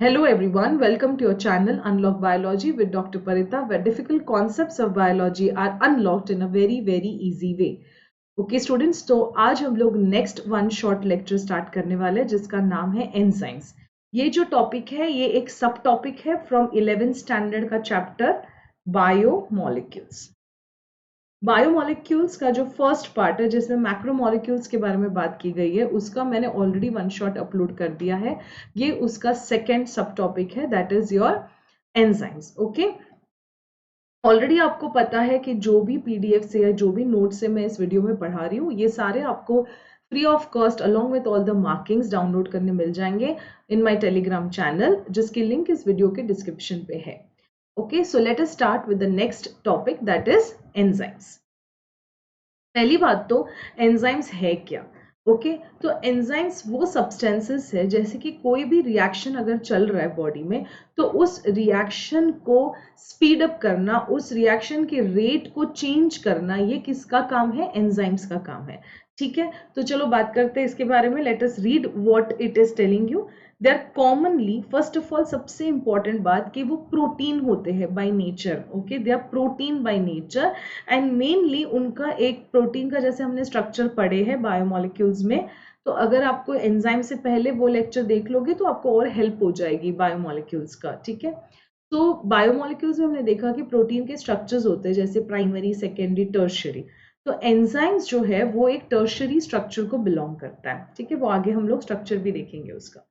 Hello everyone, welcome to your channel Unlock Biology with Dr. Parita, where difficult concepts of biology are unlocked in a very easy way. Okay students, तो आज हम लोग next one short lecture start करने वाले हैं जिसका नाम है एंजाइम्स। ये जो टॉपिक है ये एक सब टॉपिक है फ्रॉम 11th स्टैंडर्ड का चैप्टर बायोमोलिक्यूल्स। बायोमोलिक्यूल्स का जो फर्स्ट पार्ट है जिसमें मैक्रोमोलिक्यूल्स के बारे में बात की गई है उसका मैंने ऑलरेडी वन शॉट अपलोड कर दिया है। ये उसका सेकेंड सब टॉपिक है, that is your enzymes. Okay, already आपको पता है कि जो भी पीडीएफ से या जो भी नोट से मैं इस वीडियो में पढ़ा रही हूँ ये सारे आपको free of cost along with all the markings download करने मिल जाएंगे इन माय टेलीग्राम चैनल, जिसकी लिंक इस वीडियो के डिस्क्रिप्शन पे है। Okay, so let us start with the next topic, that is enzymes. पहली बात तो एंजाइम्स है क्या? ओके, तो एंजाइम्स वो सब्सटेंसेस है जैसे कि कोई भी रिएक्शन अगर चल रहा है बॉडी में तो उस रिएक्शन को स्पीड अप करना, उस रिएक्शन के रेट को चेंज करना, ये किसका काम है? एंजाइम्स का काम है। ठीक है, तो चलो बात करते हैं इसके बारे में। Let us read what it is telling you. They are commonly, first of all सबसे इंपॉर्टेंट बात कि वो प्रोटीन होते हैं by nature. Okay, they are protein by nature and mainly उनका एक प्रोटीन का जैसे हमने स्ट्रक्चर पढ़े हैं बायोमोलिक्यूल्स में, तो अगर आपको एंजाइम से पहले वो लेक्चर देख लोगे तो आपको और हेल्प हो जाएगी बायोमोलिक्यूल्स का। ठीक है, तो बायोमोलिक्यूल्स में हमने देखा कि प्रोटीन के स्ट्रक्चर्स होते हैं जैसे प्राइमरी, सेकेंडरी, टर्शियरी। तो एंजाइम्स जो है वो एक टर्शियरी स्ट्रक्चर को बिलोंग करता है। ठीक है, वो आगे हम लोग स्ट्रक्चर भी देखेंगे उसका।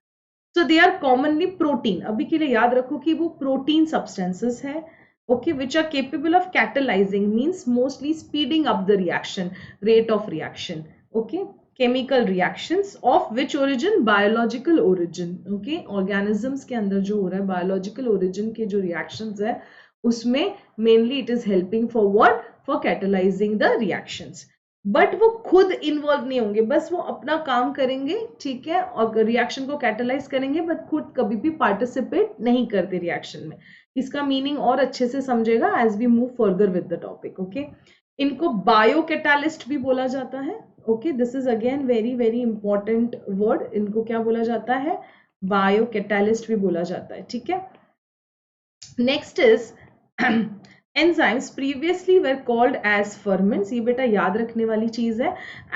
सो दे आर कॉमनली प्रोटीन, अभी के लिए याद रखो कि वो प्रोटीन सब्सटेंसेस है। okay, which are capable of catalyzing, means mostly speeding up the reaction rate of reaction. Okay, chemical reactions of which origin? Biological origin. Okay, organisms के अंदर जो हो रहा है biological origin के जो reactions है उसमें mainly it is helping for what? For catalyzing the reactions. But वो खुद इन्वॉल्व नहीं होंगे, बस वो अपना काम करेंगे। ठीक है, और रिएक्शन को कैटलाइज करेंगे बट खुद कभी भी पार्टिसिपेट नहीं करते रिएक्शन में। इसका मीनिंग और अच्छे से समझेगा as we move further with the topic. Okay, इनको बायो कैटालिस्ट भी बोला जाता है। Okay, this is again very important word. इनको क्या बोला जाता है? बायो कैटालिस्ट भी बोला जाता है। ठीक है, next is enzymes previously were called as ferments, ये बेटा याद रखने वाली चीज है,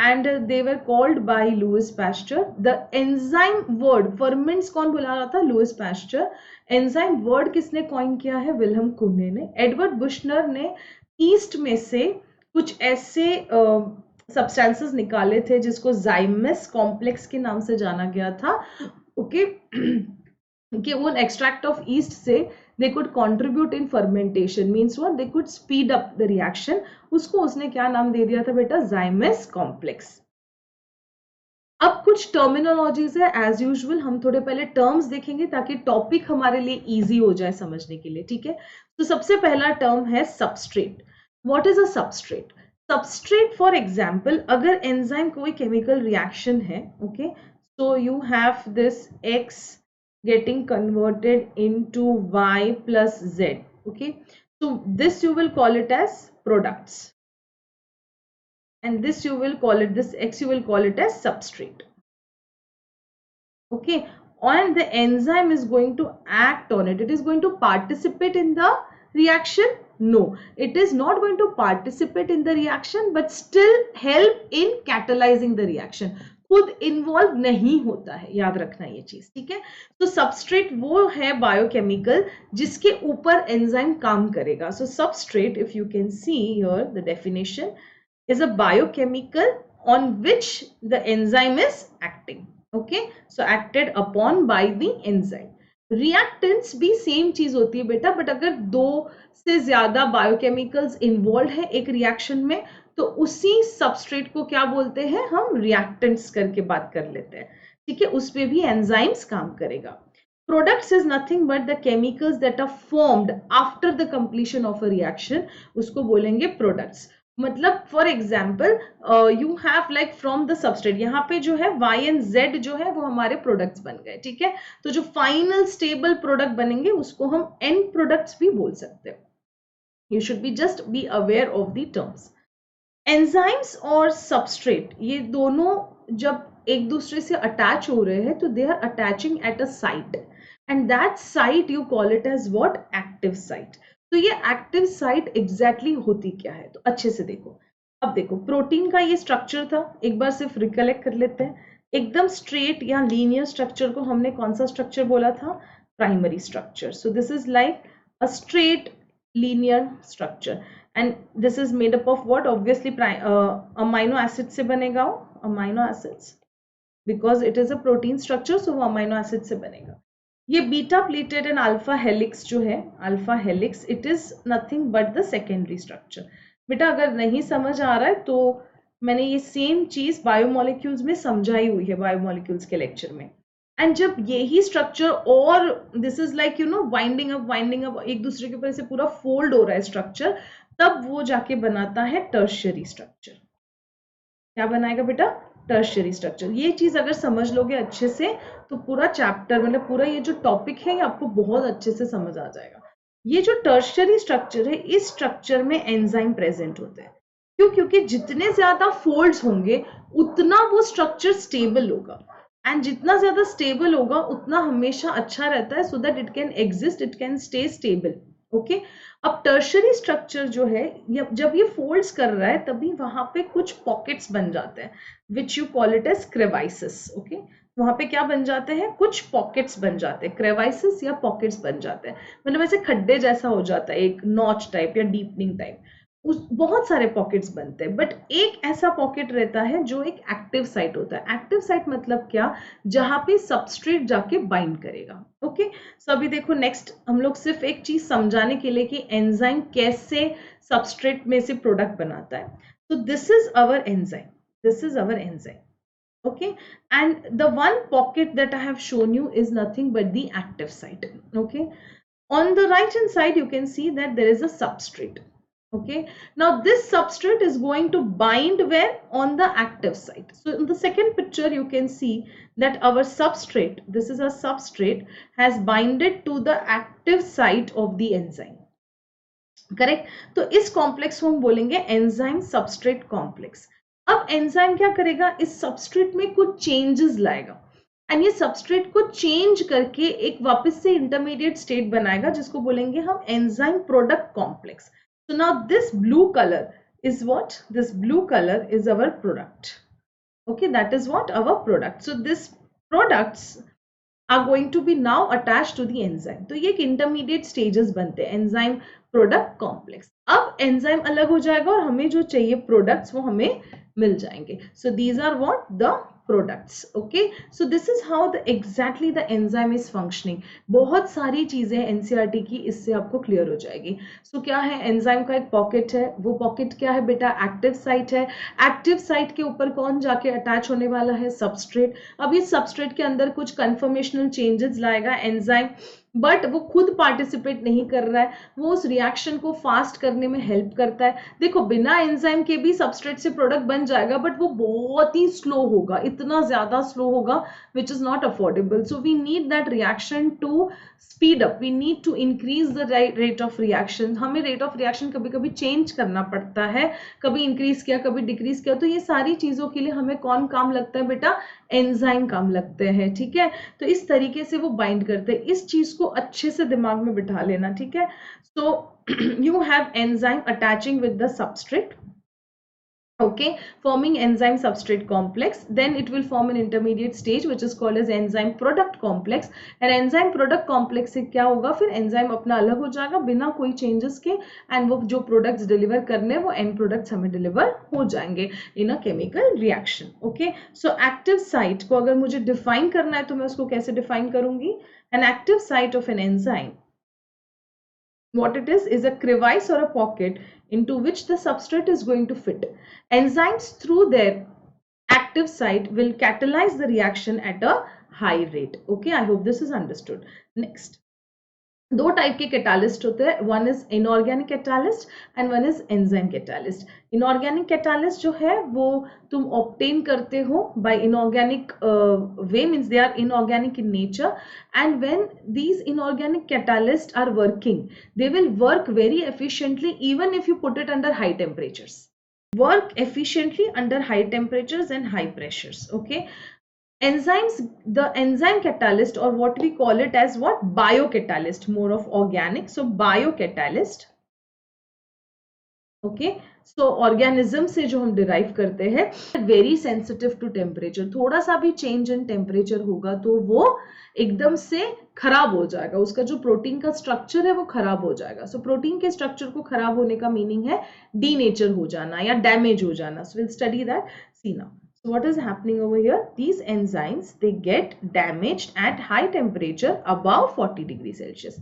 and they were called by Louis Pasteur. The enzyme word ferments कौन बुला रहा था? Louis Pasteur. enzyme word किसने कॉइन किया है? विल्हम कुने ने। एडवर्ड बुशनर ने ईस्ट में से कुछ ऐसे सब्सटेंसेस निकाले थे जिसको जाइमस कॉम्प्लेक्स के नाम से जाना गया था। ओके, कि वो extract of yeast से they could contribute in fermentation, means what? They could speed up the reaction. उसको उसने क्या नाम दे दिया था बेटा? जाइमस कॉम्प्लेक्स। अब कुछ टर्मिनोलॉजीज है, एज यूजुअल हम थोड़े पहले टर्म्स देखेंगे ताकि टॉपिक हमारे लिए इजी हो जाए समझने के लिए। ठीक है, तो सबसे पहला टर्म है substrate. What is a substrate? Substrate for example, अगर एंजाइम कोई केमिकल रिएक्शन है, okay, so you have this x getting converted into y plus z. Okay, so this you will call it as products and this you will call it, this x you will call it as substrate. Okay, and the enzyme is going to act on it. It is going to participate in the reaction? No, it is not going to participate in the reaction but still help in catalyzing the reaction. खुद involve नहीं होता है, याद रखना ये चीज। ठीक है, तो सबस्ट्रेट वो है बायोकेमिकल जिसके ऊपर एंजाइम काम करेगा। So substrate, if you can see here the definition, is a biochemical on which the enzyme is acting. Okay, so acted upon by the enzyme. Reactants भी सेम चीज होती है बेटा, बट अगर दो से ज्यादा बायोकेमिकल्स इन्वॉल्व है एक रिएक्शन में तो उसी सबस्ट्रेट को क्या बोलते हैं? हम रिएक्टेंट्स करके बात कर लेते हैं। ठीक है, उस पे भी एंजाइम्स काम करेगा। Products is nothing but the chemicals that are formed after the completion of a reaction, उसको बोलेंगे प्रोडक्ट्स। मतलब for example you have like from the substrate, यहाँ पे जो है y एंड z जो है वो हमारे प्रोडक्ट्स बन गए। ठीक है, तो जो फाइनल स्टेबल प्रोडक्ट बनेंगे उसको हम एंड प्रोडक्ट्स भी बोल सकते हैं। You should be just be aware of the terms. Enzymes और सबस्ट्रेट ये दोनों जब एक दूसरे से अटैच हो रहे हैं तो they are attaching at a site. and that site you call it as what? Active site. तो ये एक्टिव साइट एग्जैक्टली होती क्या है, तो अच्छे से देखो। अब देखो प्रोटीन का ये स्ट्रक्चर था, एक बार सिर्फ रिकलेक्ट कर लेते हैं। एकदम स्ट्रेट या लीनियर स्ट्रक्चर को हमने कौन सा स्ट्रक्चर बोला था? Primary structure. So this is like a straight linear structure and this is made up of what? Obviously amino acid से बनेगा, amino acids, because it is a protein structure, so वो amino acid से बनेगा। ये beta plated and alpha helix जो है, alpha helix, it is nothing but the secondary structure. बेटा अगर नहीं समझ आ रहा है तो मैंने ये सेम चीज बायोमोलिक्यूल्स में समझाई हुई है, बायोमोलिक्यूल्स के लेक्चर में। एंड जब यही स्ट्रक्चर और this is like you know winding up एक दूसरे के ऊपर से पूरा फोल्ड हो रहा है स्ट्रक्चर, तब वो जाके बनाता है टर्शियरी स्ट्रक्चर। क्या बनाएगा बेटा? Tertiary structure. ये चीज अगर समझ लोगे अच्छे से तो पूरा चैप्टर मतलब पूरा ये जो टॉपिक है ये आपको बहुत अच्छे से समझ आ जाएगा। ये जो टर्शियरी स्ट्रक्चर है, इस स्ट्रक्चर में एंजाइम प्रेजेंट होते हैं। क्यों? क्योंकि जितने ज्यादा फोल्ड्स होंगे उतना वो स्ट्रक्चर स्टेबल होगा, एंड जितना ज्यादा स्टेबल होगा उतना हमेशा अच्छा रहता है, so that it can exist, it can stay stable. Okay, अब टर्शियरी स्ट्रक्चर जो है जब ये फोल्ड्स कर रहा है तभी वहां पे कुछ पॉकेट्स बन जाते हैं, which you call it as crevices. Okay, वहां पे क्या बन जाते हैं? कुछ पॉकेट्स बन जाते हैं, क्रेवाइसिस या पॉकेट्स बन जाते हैं, मतलब ऐसे खड्डे जैसा हो जाता है, एक नॉच टाइप या डीपनिंग टाइप। उस बहुत सारे पॉकेट्स बनते हैं, बट एक ऐसा पॉकेट रहता है जो एक एक्टिव साइट होता है। एक्टिव साइट मतलब क्या? जहां पे सबस्ट्रेट जाके बाइंड करेगा। ओके, सो अभी देखो नेक्स्ट हम लोग सिर्फ एक चीज समझाने के लिए कि एंजाइम कैसे सबस्ट्रेट में से प्रोडक्ट बनाता है। तो this is our enzyme, this is our enzyme. Okay, and the one pocket that I have shown you is nothing but the active site. Okay, on the right hand side you can see that there is a substrate. Okay, now this substrate is going to bind where? On the active site. So in the second picture you can see that our substrate, this is a substrate, has binded to the active site of the enzyme. Correct? तो इस complex को हम बोलेंगे enzyme substrate complex. अब enzyme क्या करेगा? इस substrate में कुछ चेंजेस लाएगा, एंड ये सबस्ट्रेट को चेंज करके एक वापस से इंटरमीडिएट स्टेट बनाएगा जिसको बोलेंगे हम enzyme product complex. So now this blue colour is what? This blue color is our product. Okay, that is what? Our product. So this products are going to be now attached to the enzyme. तो ये एक intermediate stages बनते हैं enzyme product complex. अब enzyme अलग हो जाएगा और हमें जो चाहिए products वो हमें मिल जाएंगे. So these are what? The products. Okay, so this is how the exactly the enzyme is functioning. बहुत सारी चीजें NCERT की इससे आपको क्लियर हो जाएगी. So क्या है? एंजाइम का एक पॉकेट है, वो पॉकेट क्या है बेटा? एक्टिव साइट है। एक्टिव साइट के ऊपर कौन जाके अटैच होने वाला है? सबस्ट्रेट। अब इस सबस्ट्रेट के अंदर कुछ कन्फर्मेशनल चेंजेस लाएगा एंजाइम, बट वो खुद पार्टिसिपेट नहीं कर रहा है, वो उस रिएक्शन को फास्ट करने में हेल्प करता है। देखो बिना एंजाइम के भी सबस्ट्रेट से प्रोडक्ट बन जाएगा, बट वो बहुत ही स्लो होगा, इतना ज्यादा स्लो होगा which is not affordable. So we need that reaction to speed up, we need to increase the rate of reaction. हमें रेट ऑफ रिएक्शन कभी कभी चेंज करना पड़ता है, कभी इंक्रीज किया कभी डिक्रीज किया, तो ये सारी चीजों के लिए हमें कौन काम लगता है बेटा? एंजाइम काम लगते हैं। ठीक है, तो इस तरीके से वो बाइंड करते हैं। इस चीज को अच्छे से दिमाग में बिठा लेना। ठीक है, so you have enzyme attaching with the substrate, okay, forming enzyme substrate complex, then it will form an intermediate stage which is called as enzyme product complex, and enzyme product complex से क्या होगा? फिर enzyme अपना अलग हो जाएगा बिना कोई changes के, and वो जो products deliver करने वो end products हमें deliver हो जाएंगे in a chemical reaction. Okay, so active site को अगर मुझे define करना है तो मैं उसको कैसे define करूंगी? An active site of an enzyme, what it is a crevice or a pocket into which the substrate is going to fit. Enzymes through their active site will catalyze the reaction at a high rate. Okay, I hope this is understood. Next, दो type के catalyst होते हैं, one is inorganic catalyst and one is enzyme catalyst. Inorganic catalyst जो है वो तुम obtain करते हो by inorganic way, means they are inorganic in nature, and when these inorganic catalysts are working, they will work very efficiently even if you put it under high temperatures. Work efficiently under high temperatures and high pressures. Okay, enzymes, the enzyme catalyst, or what we call it as what, biocatalyst, more of organic, so biocatalyst, okay. So organism से जो हम derive करते हैं, very sensitive to temperature, थोड़ा सा भी change in temperature होगा तो वो एकदम से खराब हो जाएगा, उसका जो प्रोटीन का स्ट्रक्चर है वो खराब हो जाएगा। सो प्रोटीन के स्ट्रक्चर को खराब होने का मीनिंग है डीनेचर हो जाना या डैमेज हो जाना। So will study that, see now. So what is happening over here? These enzymes, they get damaged at high temperature above 40 degree Celsius.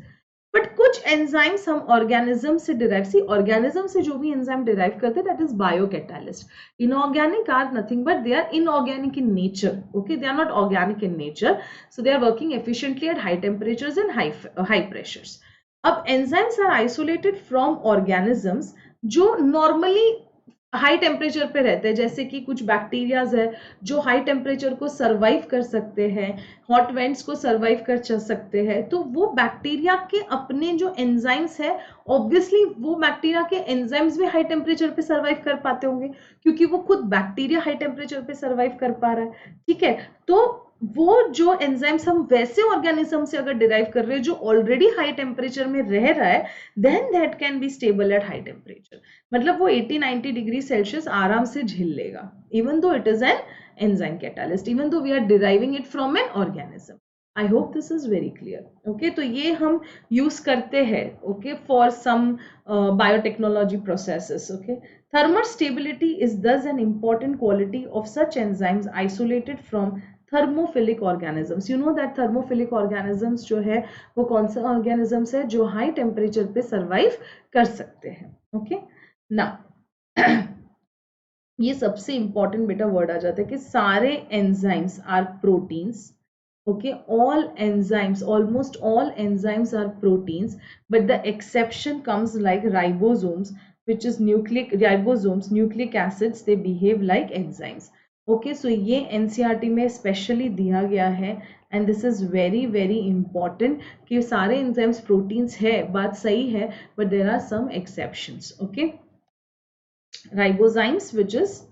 But कुछ एंजाइम्स हम ऑर्गेनिज्म से डिराइव, सी ऑर्गेनिज्म से जो भी एंजाइम डिराइव करते हैं that is biocatalyst. Inorganic are nothing but they are inorganic in nature, okay, they are not organic in nature, so they are working efficiently at high temperatures and high pressures. अब enzymes are isolated from organisms जो normally high temperature पे रहते हैं, जैसे कि कुछ bacterias है जो हाई टेम्परेचर को सरवाइव कर सकते हैं, हॉट वेंट्स को सरवाइव कर सकते हैं। तो वो बैक्टीरिया के अपने जो एंजाइम्स है, ऑब्वियसली वो बैक्टीरिया के एंजाइम्स भी हाई टेम्परेचर पे सरवाइव कर पाते होंगे, क्योंकि वो खुद बैक्टीरिया हाई टेम्परेचर पे सरवाइव कर पा रहा है, ठीक है। तो वो जो एंजाइम्स हम वैसे ऑर्गेनिज्म से अगर डिराइव कर रहे हैं जो ऑलरेडी हाई टेम्परेचर में रह रहा है, then that can be stable at high temperature, मतलब वो 80-90 डिग्री सेल्सियस आराम से झेल लेगा, even though it is an enzyme catalyst, even though we are deriving it from an organism. I hope this is very clear, okay. तो ये हम use करते हैं, okay, for some biotechnology processes, okay. Thermal stability is thus an important quality of such enzymes isolated from thermophilic organisms. You know that thermophilic organisms जो है वो कौन सा organisms है जो high temperature पे survive कर सकते हैं, okay? Now ये सबसे important बेटा word आ जाता है कि सारे enzymes are proteins, okay? All enzymes, almost all enzymes are proteins, but the exception comes like ribosomes, which is nucleic acids, they behave like enzymes, okay? So ये NCERT में specially दिया गया है, and this is very very important कि सारे enzymes proteins है, बात सही है, but there are some exceptions, okay? Ribozymes which is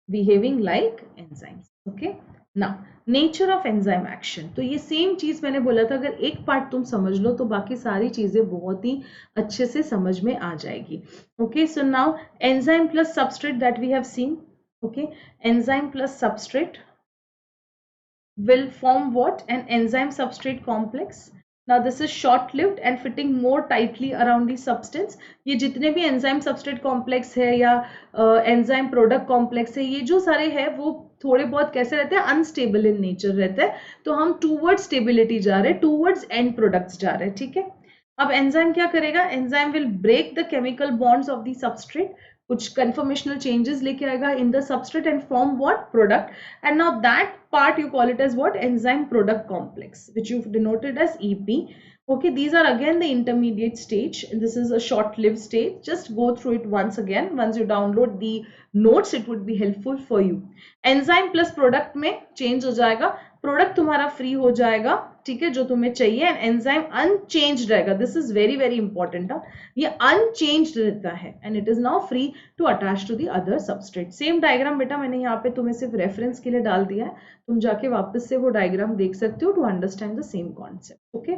behaving like enzymes, okay? Now nature of enzyme action, तो ये सेम चीज मैंने बोला था, अगर एक पार्ट तुम समझ लो तो बाकी सारी चीजें बहुत ही अच्छे से समझ में आ जाएगी, okay. So now enzyme plus substrate that we have seen, okay, enzyme plus substrate will form what? An enzyme substrate complex. Now this is short lived and fitting more tightly around the substance. ये जितने भी enzyme substrate complex है या enzyme product complex है, ये जो सारे हैं वो थोड़े बहुत कैसे रहते हैं, अनस्टेबल इन नेचर रहते हैं, तो हम टूवर्ड्स स्टेबिलिटी जा रहे हैं, टूवर्ड्स एंड प्रोडक्ट्स जा रहे हैं, ठीक है। अब एंजाइम क्या करेगा, enzyme will break the chemical bonds of the substrate, कुछ conformational changes लेके आएगा in the substrate and form what? Product. And now that part you call it as what? Enzyme product complex, which you've denoted as EP. Okay, these are again the intermediate stage. This is a short-lived stage. Just go through it once again. Once you download the notes, it would be helpful for you. Enzyme plus product में change हो जाएगा, product तुम्हारा free हो जाएगा, ठीक है, जो तुम्हें चाहिए, एंड एंजाइम अनचेंज्ड रहेगा। This is very very important, ये अनचेंज्ड रहता है and it is now free to attach to the other substrate. Same diagram बेटा मैंने यहाँ पे तुम्हें सिर्फ रेफरेंस के लिए डाल दिया है, तुम जाके वापस से वो डायग्राम देख सकते हो to understand the same concept, okay.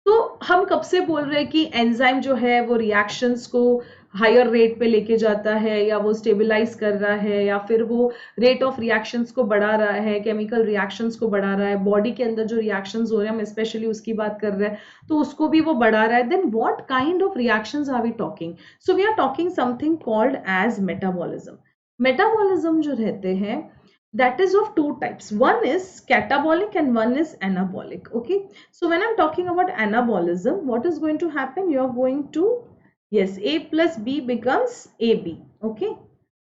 तो हम कब से बोल रहे हैं कि एंजाइम जो है वो रिएक्शंस को हायर रेट पे लेके जाता है, या वो स्टेबलाइज कर रहा है, या फिर वो रेट ऑफ रिएक्शंस को बढ़ा रहा है, केमिकल रिएक्शंस को बढ़ा रहा है, बॉडी के अंदर जो रिएक्शंस हो रहे हैं हम स्पेशली उसकी बात कर रहे हैं, तो उसको भी वो बढ़ा रहा है। Then what kind of reactions are we talking? So we are talking something called as metabolism. Metabolism जो रहते हैं that is of two types. One is catabolic and one is anabolic, okay? So when I'm talking about anabolism, what is going to happen? You're going to, yes, A plus B becomes AB, okay?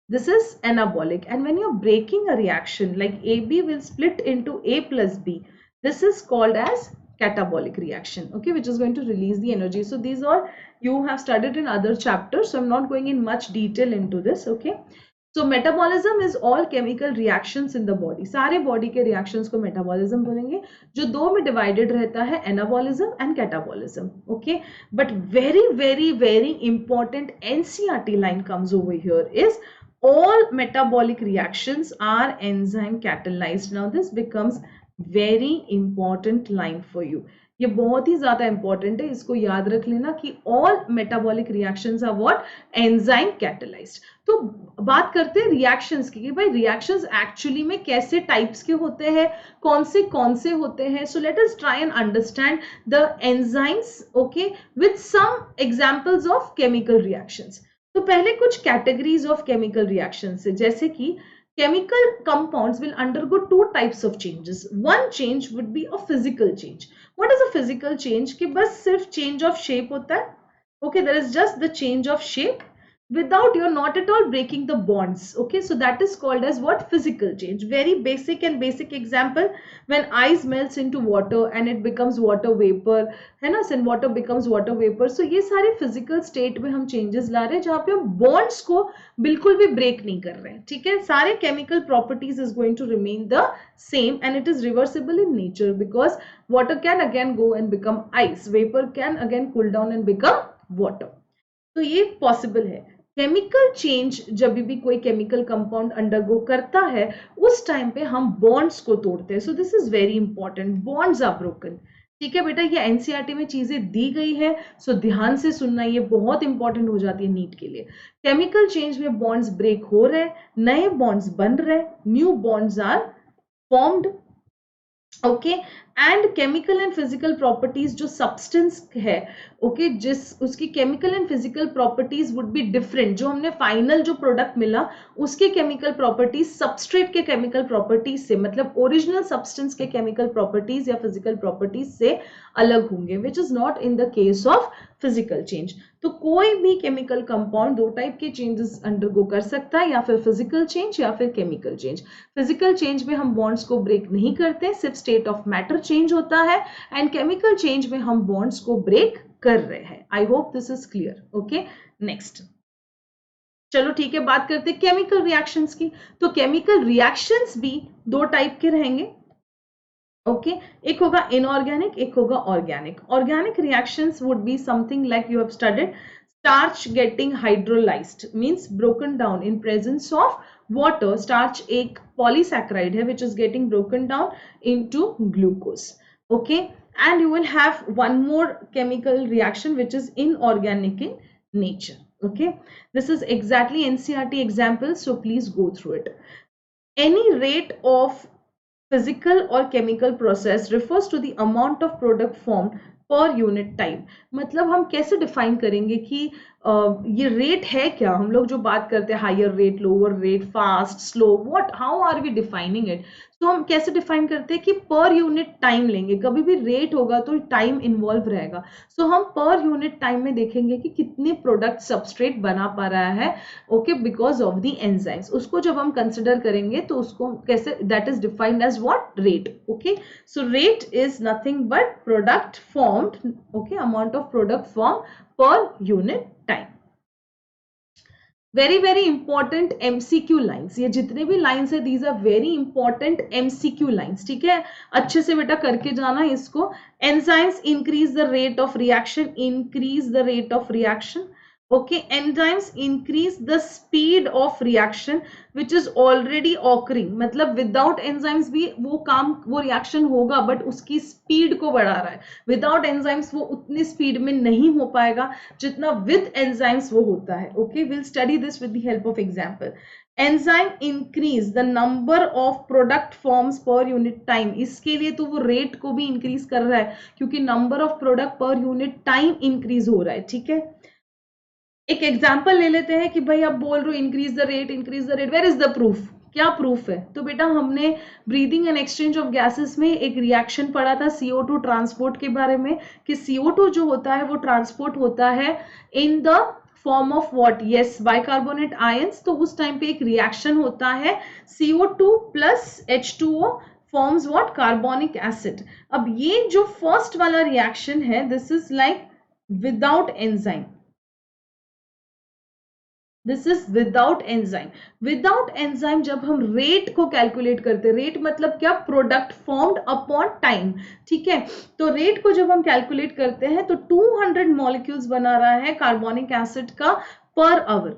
This is anabolic, and when you're breaking a reaction like AB will split into A plus B, this is called as catabolic reaction, okay, which is going to release the energy. So these are you have studied in other chapters, so I'm not going in much detail into this, okay? So metabolism is all chemical reactions in the body. सारे body के reactions को metabolism बोलेंगे, जो दो में divided रहता है anabolism and catabolism, okay? But very very very important NCERT line comes over here is all metabolic reactions are enzyme catalyzed. Now this becomes very important line for you. ये बहुत ही ज्यादा important है, इसको याद रख लेना कि all metabolic reactions are what? enzyme catalyzed. तो बात करते हैं रिएक्शंस की कि भाई रिएक्शंस एक्चुअली में कैसे टाइप्स के होते हैं, कौन से होते हैं. So let us try and understand the enzymes, okay, with some examples of chemical reactions. तो पहले कुछ कैटेगरीज ऑफ केमिकल रिएक्शन से, जैसे कि chemical compounds will undergo two types of changes. One change would be a physical change. What is a physical change? कि बस सिर्फ change of shape होता है. Okay, there is just the change of shape without you're not at all breaking the bonds. Okay, so that is called as what? Physical change. Very basic and basic example, when ice melts into water and it becomes water vapor, है ना, and water becomes water vapor. So ये सारे physical state में हम changes ला रहे हैं जहाँ पे हम bonds को बिल्कुल भी break नहीं कर रहे हैं. ठीक है, सारे chemical properties is going to remain the same and it is reversible in nature because water can again go and become ice, vapor can again cool down and become water. तो ये possible है. Chemical change जब भी कोई chemical compound undergo करता है उस time पे हम बॉन्ड्स को तोड़ते हैं. So this is very important, bonds are broken. ठीक है बेटा, ये एनसीईआरटी में चीजें दी गई है, सो ध्यान से सुनना, ये बहुत इंपॉर्टेंट हो जाती है नीट के लिए. केमिकल चेंज में बॉन्ड्स ब्रेक हो रहे, नए बॉन्ड्स बन रहे, new bonds are formed. Okay, and chemical and physical properties जो सब्सटेंस है, ओके, जिस उसकी chemical and physical properties would be different. जो हमने फाइनल जो प्रोडक्ट मिला उसके केमिकल प्रॉपर्टीज सबस्ट्रेट के केमिकल प्रॉपर्टीज से, मतलब ओरिजिनल सब्सटेंस के केमिकल प्रॉपर्टीज या फिजिकल प्रॉपर्टीज से अलग होंगे, which is not in the case of physical change. तो कोई भी केमिकल कंपाउंड दो टाइप के चेंजेस अंडरगो कर सकता है, या फिर फिजिकल चेंज या फिर केमिकल चेंज. फिजिकल चेंज में हम बॉन्ड्स को ब्रेक नहीं करते, सिर्फ स्टेट ऑफ मैटर चेंज होता है, एंड केमिकल चेंज में हम बॉन्ड्स को ब्रेक कर रहे हैं. आई hope this is clear. Okay, next. चलो ठीक है, बात करते हैं केमिकल रिएक्शंस की. तो केमिकल रिएक्शंस भी दो टाइप के रहेंगे. ओके, एक होगा इनऑर्गेनिक, एक होगा organic. Organic reactions would be something like you have studied, starch getting hydrolyzed means broken down in presence of water. Starch एक polysaccharide है which is getting broken down into glucose. Okay, and you will have one more chemical reaction which is inorganic in nature. Okay, this is exactly NCERT example, so please go through it. Any rate of physical or chemical process refers to the amount of product formed पर unit time. मतलब हम कैसे define करेंगे कि ये rate है क्या. हम लोग जो बात करते हैं higher rate, lower rate, fast, slow, what, how are we defining it. तो हम कैसे डिफाइन करते हैं कि पर यूनिट टाइम लेंगे. कभी भी रेट होगा तो टाइम इन्वॉल्व रहेगा. सो हम पर यूनिट टाइम में देखेंगे कि कितने प्रोडक्ट सबस्ट्रेट बना पा रहा है, okay, because of the enzymes. उसको जब हम कंसिडर करेंगे तो उसको कैसे, that is defined as what, rate. Okay, so rate is nothing but product formed, okay, amount of product form per unit time. Very very important MCQ lines. ये जितने भी लाइंस है these are very important MCQ lines. ठीक है, अच्छे से बेटा करके जाना इसको. Enzymes increase the rate of reaction, increase the rate of reaction. Okay, enzymes increase the speed of reaction which is already occurring. मतलब without enzymes भी वो काम, वो reaction होगा but उसकी speed को बढ़ा रहा है. without enzymes वो उतनी speed में नहीं हो पाएगा जितना with enzymes वो होता है. Okay, we'll study this with the help of example. Enzyme increase the number of product forms per unit time. इसके लिए तो वो rate को भी increase कर रहा है क्योंकि number of product per unit time increase हो रहा है. ठीक है, एक एग्जाम्पल ले लेते हैं कि भाई आप बोल रहे हो increase the rate, where is the proof. क्या प्रूफ है? तो बेटा हमने breathing and exchange of gases में एक रिएक्शन पढ़ा था CO2 ट्रांसपोर्ट के बारे में, कि CO2 जो होता है वो ट्रांसपोर्ट होता है in the form of what, yes, bicarbonate ions. तो उस टाइम पे एक रिएक्शन होता है CO2 plus H2O forms what, carbonic acid. अब ये जो फर्स्ट वाला रिएक्शन है this is like without enzyme. This is without enzyme. Without enzyme जब हम रेट को कैलकुलेट करते हैं, रेट मतलब क्या, प्रोडक्ट फॉर्म्ड अपॉन टाइम. ठीक है, तो रेट को जब हम कैलकुलेट करते हैं तो 200 मॉलिक्यूल्स बना रहा है कार्बोनिक एसिड का पर आवर.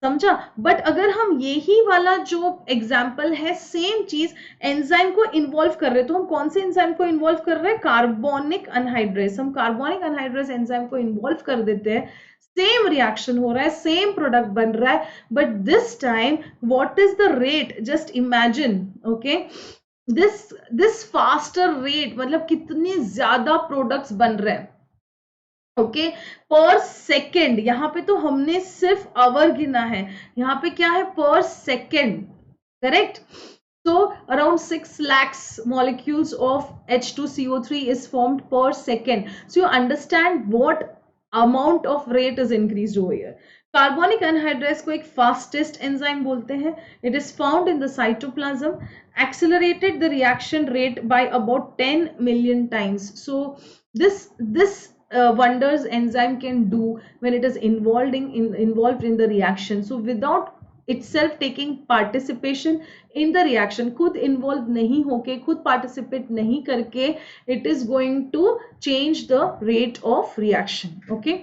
समझा। बट अगर हम यही वाला जो एग्जाम्पल है सेम चीज एंजाइम को इन्वॉल्व कर रहे हैं, तो हम कौन से एंजाइम को इन्वॉल्व कर रहे हैं? Carbonic anhydrase. हम कार्बोनिक अनहाइड्रेस एंजाइम को इन्वॉल्व कर देते हैं, सेम रिएक्शन हो रहा है, सेम प्रोडक्ट बन रहा है, but this time what is the rate? Just imagine, okay, this faster rate, मतलब कितने ज्यादा प्रोडक्ट्स बन रहे हैं, ओके, पर सेकेंड। यहां पे तो हमने सिर्फ आवर गिना है, यहां पे क्या है? पर second, correct. So around 6 lakhs molecules of H2CO3 is formed per second. So you understand what amount of rate is increased over here. Carbonic anhydrase को एक fastest enzyme बोलते हैं. It is found in the cytoplasm, accelerated the reaction rate by about 10 million times. So this wonders enzyme can do when it is involved in the reaction. So without itself taking participation in the reaction, खुद involve नहीं होके, खुद participate नहीं करके, it is going to change the rate of reaction, okay.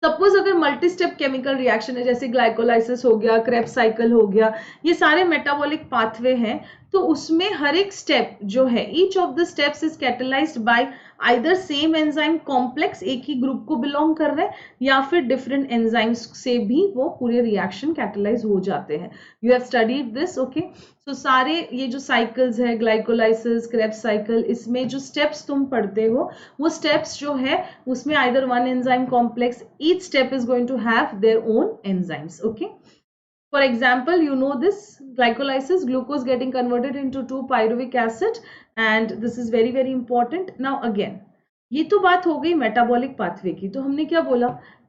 Suppose अगर multi step chemical reaction है, जैसे glycolysis हो गया, क्रेब्स साइकिल हो गया, ये सारे मेटाबॉलिक पाथवे हैं, तो उसमें हर एक स्टेप जो है, each of the steps is catalysed bye either same enzyme complex, एक ही ग्रुप को बिलोंग कर रहे हैं, या फिर डिफरेंट एंजाइम्स से भी वो पूरे रिएक्शन कैटलाइज हो जाते हैं। You have studied this, okay. तो सारे ये जो साइकिल्स है, ग्लाइकोलाइसिस, क्रेब्स साइकिल, इसमें जो स्टेप्स तुम पढ़ते हो, वो स्टेप्स जो है उसमें either one enzyme complex, each step is going to have their own enzymes, okay. For example, you know this glycolysis, glucose getting converted into 2-pyruvic acid, and this is very very important. Now again, ये तो बात हो गई metabolic pathway की। तो हमने क्या बोला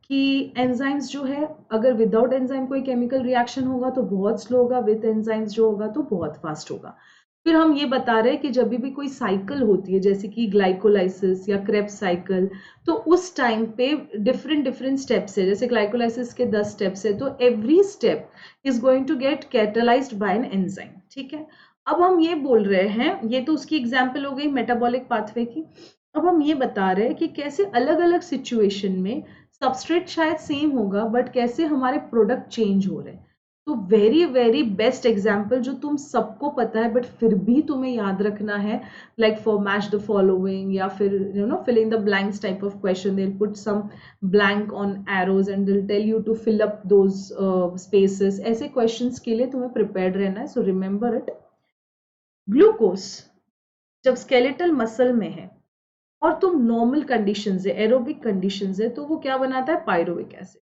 कि एंजाइम्स जो है, अगर विदाउट एंजाइम कोई केमिकल रिएक्शन होगा तो बहुत स्लो होगा, विद एंजाइम्स जो होगा तो बहुत फास्ट होगा। फिर हम ये बता रहे हैं कि जब भी कोई साइकिल होती है, जैसे कि ग्लाइकोलाइसिस या क्रेब्स साइकिल, तो उस टाइम पे डिफरेंट स्टेप्स है, जैसे ग्लाइकोलाइसिस के 10 स्टेप्स है, तो every step is going to get catalysed by an enzyme, ठीक है। अब हम ये बोल रहे हैं, ये तो उसकी एग्जाम्पल हो गई मेटाबॉलिक पाथवे की। अब हम ये बता रहे हैं कि कैसे अलग अलग सिचुएशन में सबस्ट्रेट शायद सेम होगा, बट कैसे हमारे प्रोडक्ट चेंज हो रहे हैं। तो वेरी वेरी बेस्ट एग्जाम्पल जो तुम सबको पता है बट फिर भी तुम्हें याद रखना है, like for match the following, या फिर you know fill in the blanks type of question, they put some blank on arrows and they tell you to fill up those spaces. ऐसे क्वेश्चंस के लिए तुम्हें प्रिपेयर्ड रहना है, सो remember it. Glucose जब स्केलेटल मसल में है और तुम नॉर्मल कंडीशन है, एरोबिक कंडीशन है, तो वो क्या बनाता है? Pyruvic acid.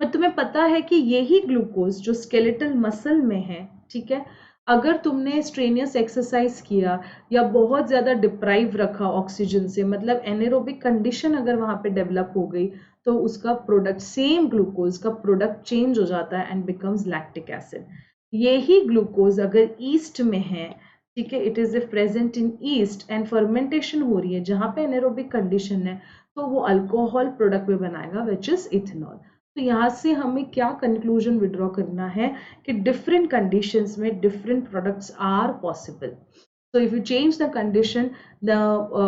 पर तुम्हें पता है कि यही ग्लूकोज जो स्केलेटल मसल में है, ठीक है, अगर तुमने स्ट्रेनियस एक्सरसाइज किया या बहुत ज्यादा डिप्राइव रखा ऑक्सीजन से, मतलब एनेरोबिक कंडीशन अगर वहां पे डेवलप हो गई, तो उसका प्रोडक्ट, सेम ग्लूकोज का प्रोडक्ट चेंज हो जाता है एंड बिकम्स लैक्टिक एसिड। यही ग्लूकोज अगर ईस्ट में है, ठीक है, it is present in east and fermentation हो रही है जहां पे एनेरोबिक कंडीशन है, तो वो अल्कोहल प्रोडक्ट में बनाएगा विच इज इथेनॉल। तो यहाँ से हमें क्या कंक्लूजन विड्रॉ करना है कि डिफरेंट कंडीशंस में different products are possible. So if you change the condition, the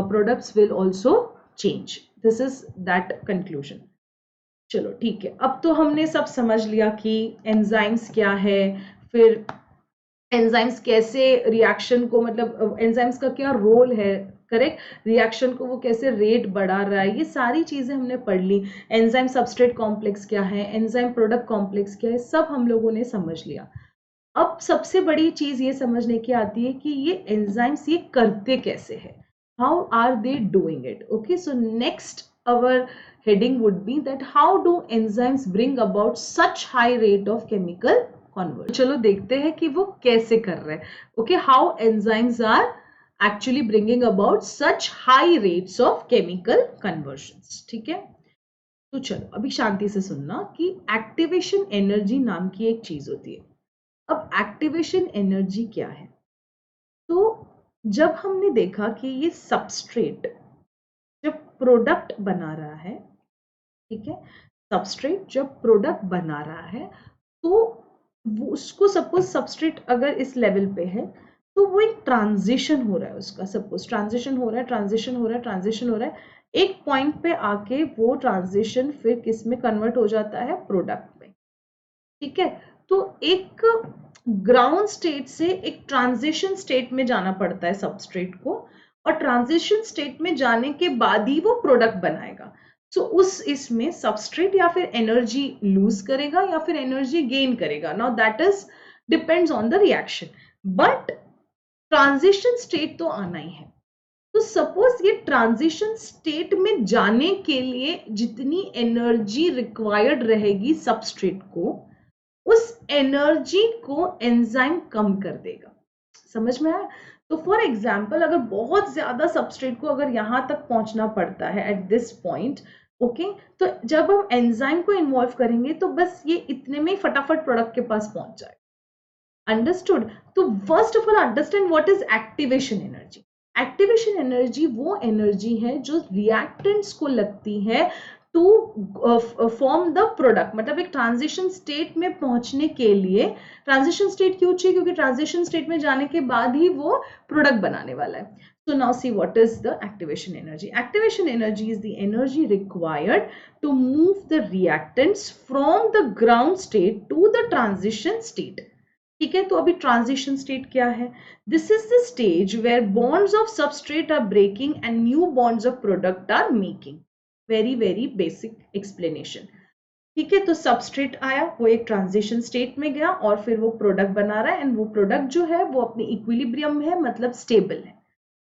products will also change. This is that conclusion. चलो ठीक है, अब तो हमने सब समझ लिया कि एंजाइम्स क्या है, फिर एंजाइम्स कैसे रिएक्शन को, मतलब एंजाइम्स का क्या रोल है, करेक्ट, रिएक्शन को वो कैसे रेट बढ़ा रहा है, ये सारी चीजें हमने पढ़ ली। एंजाइम सबस्ट्रेट कॉम्प्लेक्स क्या है, एंजाइम प्रोडक्ट कॉम्प्लेक्स क्या है, सब हम लोगों ने समझ लिया। अब सबसे बड़ी चीज ये समझने की आती है कि ये एंजाइम्स ये करते कैसे हैं, how are they doing it, okay. So next our heading would be that how do enzymes bring about such high rate of chemical conversion. चलो देखते हैं कि वो कैसे कर रहे हैं, okay, how enzymes are actually bringing about such high rates of chemical conversions, ठीक है। तो चलो अभी शांति से सुनना कि एक्टिवेशन एनर्जी नाम की एक चीज होती है। अब एक्टिवेशन एनर्जी क्या है? तो जब हमने देखा कि ये सबस्ट्रेट जब प्रोडक्ट बना रहा है, ठीक है, सबस्ट्रेट जब प्रोडक्ट बना रहा है, तो उसको सपोज सबस्ट्रेट अगर इस लेवल पे है, तो वो एक ट्रांजिशन हो रहा है उसका, सपोज ट्रांजिशन हो रहा है, ट्रांजिशन हो रहा है, ट्रांजिशन हो रहा है, एक पॉइंट पे आके वो ट्रांजिशन फिर किस में कन्वर्ट हो जाता है? प्रोडक्ट में। ठीक है, तो एक ग्राउंड स्टेट से एक ट्रांजिशन स्टेट में जाना पड़ता है सबस्ट्रेट को, और ट्रांजिशन स्टेट में जाने के बाद ही वो प्रोडक्ट बनाएगा। सो उस इसमें सबस्ट्रेट या फिर एनर्जी लूज करेगा या फिर एनर्जी गेन करेगा, now that is depends on the reaction, but transition state तो आना ही है। तो सपोज ये ट्रांजिशन स्टेट में जाने के लिए जितनी एनर्जी रिक्वायर्ड रहेगी सबस्ट्रेट को, उस एनर्जी को एंजाइम कम कर देगा। समझ में आया? तो फॉर एग्जाम्पल अगर बहुत ज्यादा सबस्ट्रेट को अगर यहां तक पहुंचना पड़ता है एट दिस पॉइंट, ओके, तो जब हम एंजाइम को इन्वॉल्व करेंगे तो बस ये इतने में फटाफट प्रोडक्ट के पास पहुंच जाए। अंडरस्टूड? तो first of all understand what is activation energy. Activation energy वो एनर्जी है जो रिएक्टेंट्स को लगती है टू फॉर्म द प्रोडक्ट, मतलब एक ट्रांजिशन स्टेट में पहुंचने के लिए। ट्रांजिशन स्टेट क्यों चाहिए? क्योंकि ट्रांजिशन स्टेट में जाने के बाद ही वो प्रोडक्ट बनाने वाला है। So now see what is the activation energy. Activation energy is the energy required to move the reactants from the ground state to the transition state. ठीक है, तो अभी ट्रांजिशन स्टेट क्या है? This is the stage where bonds of substrate are breaking and new bonds of product are making. Very very basic explanation. ठीक है, तो substrate आया, वो एक ट्रांजिशन स्टेट में गया और फिर वो प्रोडक्ट बना रहा है, एंड वो प्रोडक्ट जो है वो अपने इक्विलिब्रियम में है, मतलब स्टेबल है।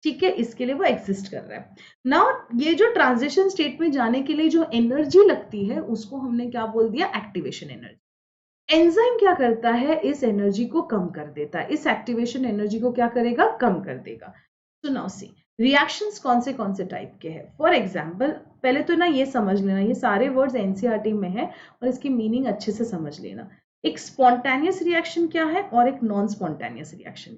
ठीक है, इसके लिए वो एग्जिस्ट कर रहा है। नाउ ये जो ट्रांजिशन स्टेट में जाने के लिए जो एनर्जी लगती है उसको हमने क्या बोल दिया? Activation energy. एंजाइम क्या करता है? इस एनर्जी को कम कर देता है, इस एक्टिवेशन एनर्जी को क्या करेगा? कम कर देगा। तो नाउ सी रिएक्शंस कौन से टाइप के हैं। फॉर एग्जांपल पहले तो ना ये समझ लेना, ये सारे वर्ड्स एनसीईआरटी में है और इसकी मीनिंग अच्छे से समझ लेना। एक स्पॉन्टेनियस रिएक्शन क्या है और एक non spontaneous reaction.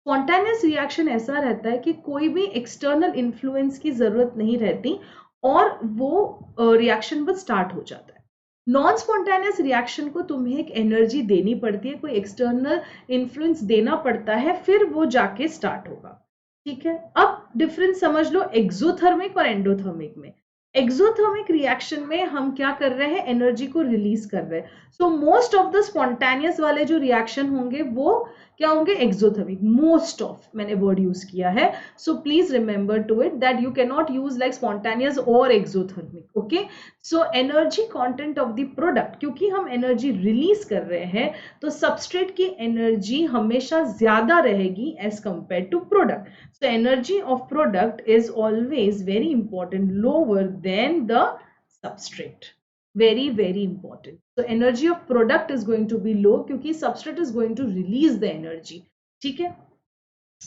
Spontaneous reaction ऐसा रहता है कि कोई भी एक्सटर्नल इन्फ्लुएंस की जरूरत नहीं रहती और वो रिएक्शन बस स्टार्ट हो जाता है। नॉन स्पॉन्टेनियस रिएक्शन को तुम्हें एक एनर्जी देनी पड़ती है, कोई एक्सटर्नल इन्फ्लुएंस देना पड़ता है, फिर वो जाके स्टार्ट होगा। ठीक है, अब डिफरेंस समझ लो एक्सोथर्मिक और एंडोथर्मिक में। एक्सोथर्मिक रिएक्शन में हम क्या कर रहे हैं? एनर्जी को रिलीज कर रहे हैं। So most of the spontaneous वाले जो रिएक्शन होंगे वो क्या होंगे? एक्सोथर्मिक। मोस्ट ऑफ मैंने वर्ड यूज किया है, so please remember to it that you can not use like spontaneous और exothermic. Okay, so energy content of the product, क्योंकि हम एनर्जी रिलीज कर रहे हैं तो सबस्ट्रेट की एनर्जी हमेशा ज्यादा रहेगी as compare to product. So energy of product is always very important, lower than the substrate. Very important. So energy of product is going to be low क्योंकि substrate is going to release the energy. ठीक है,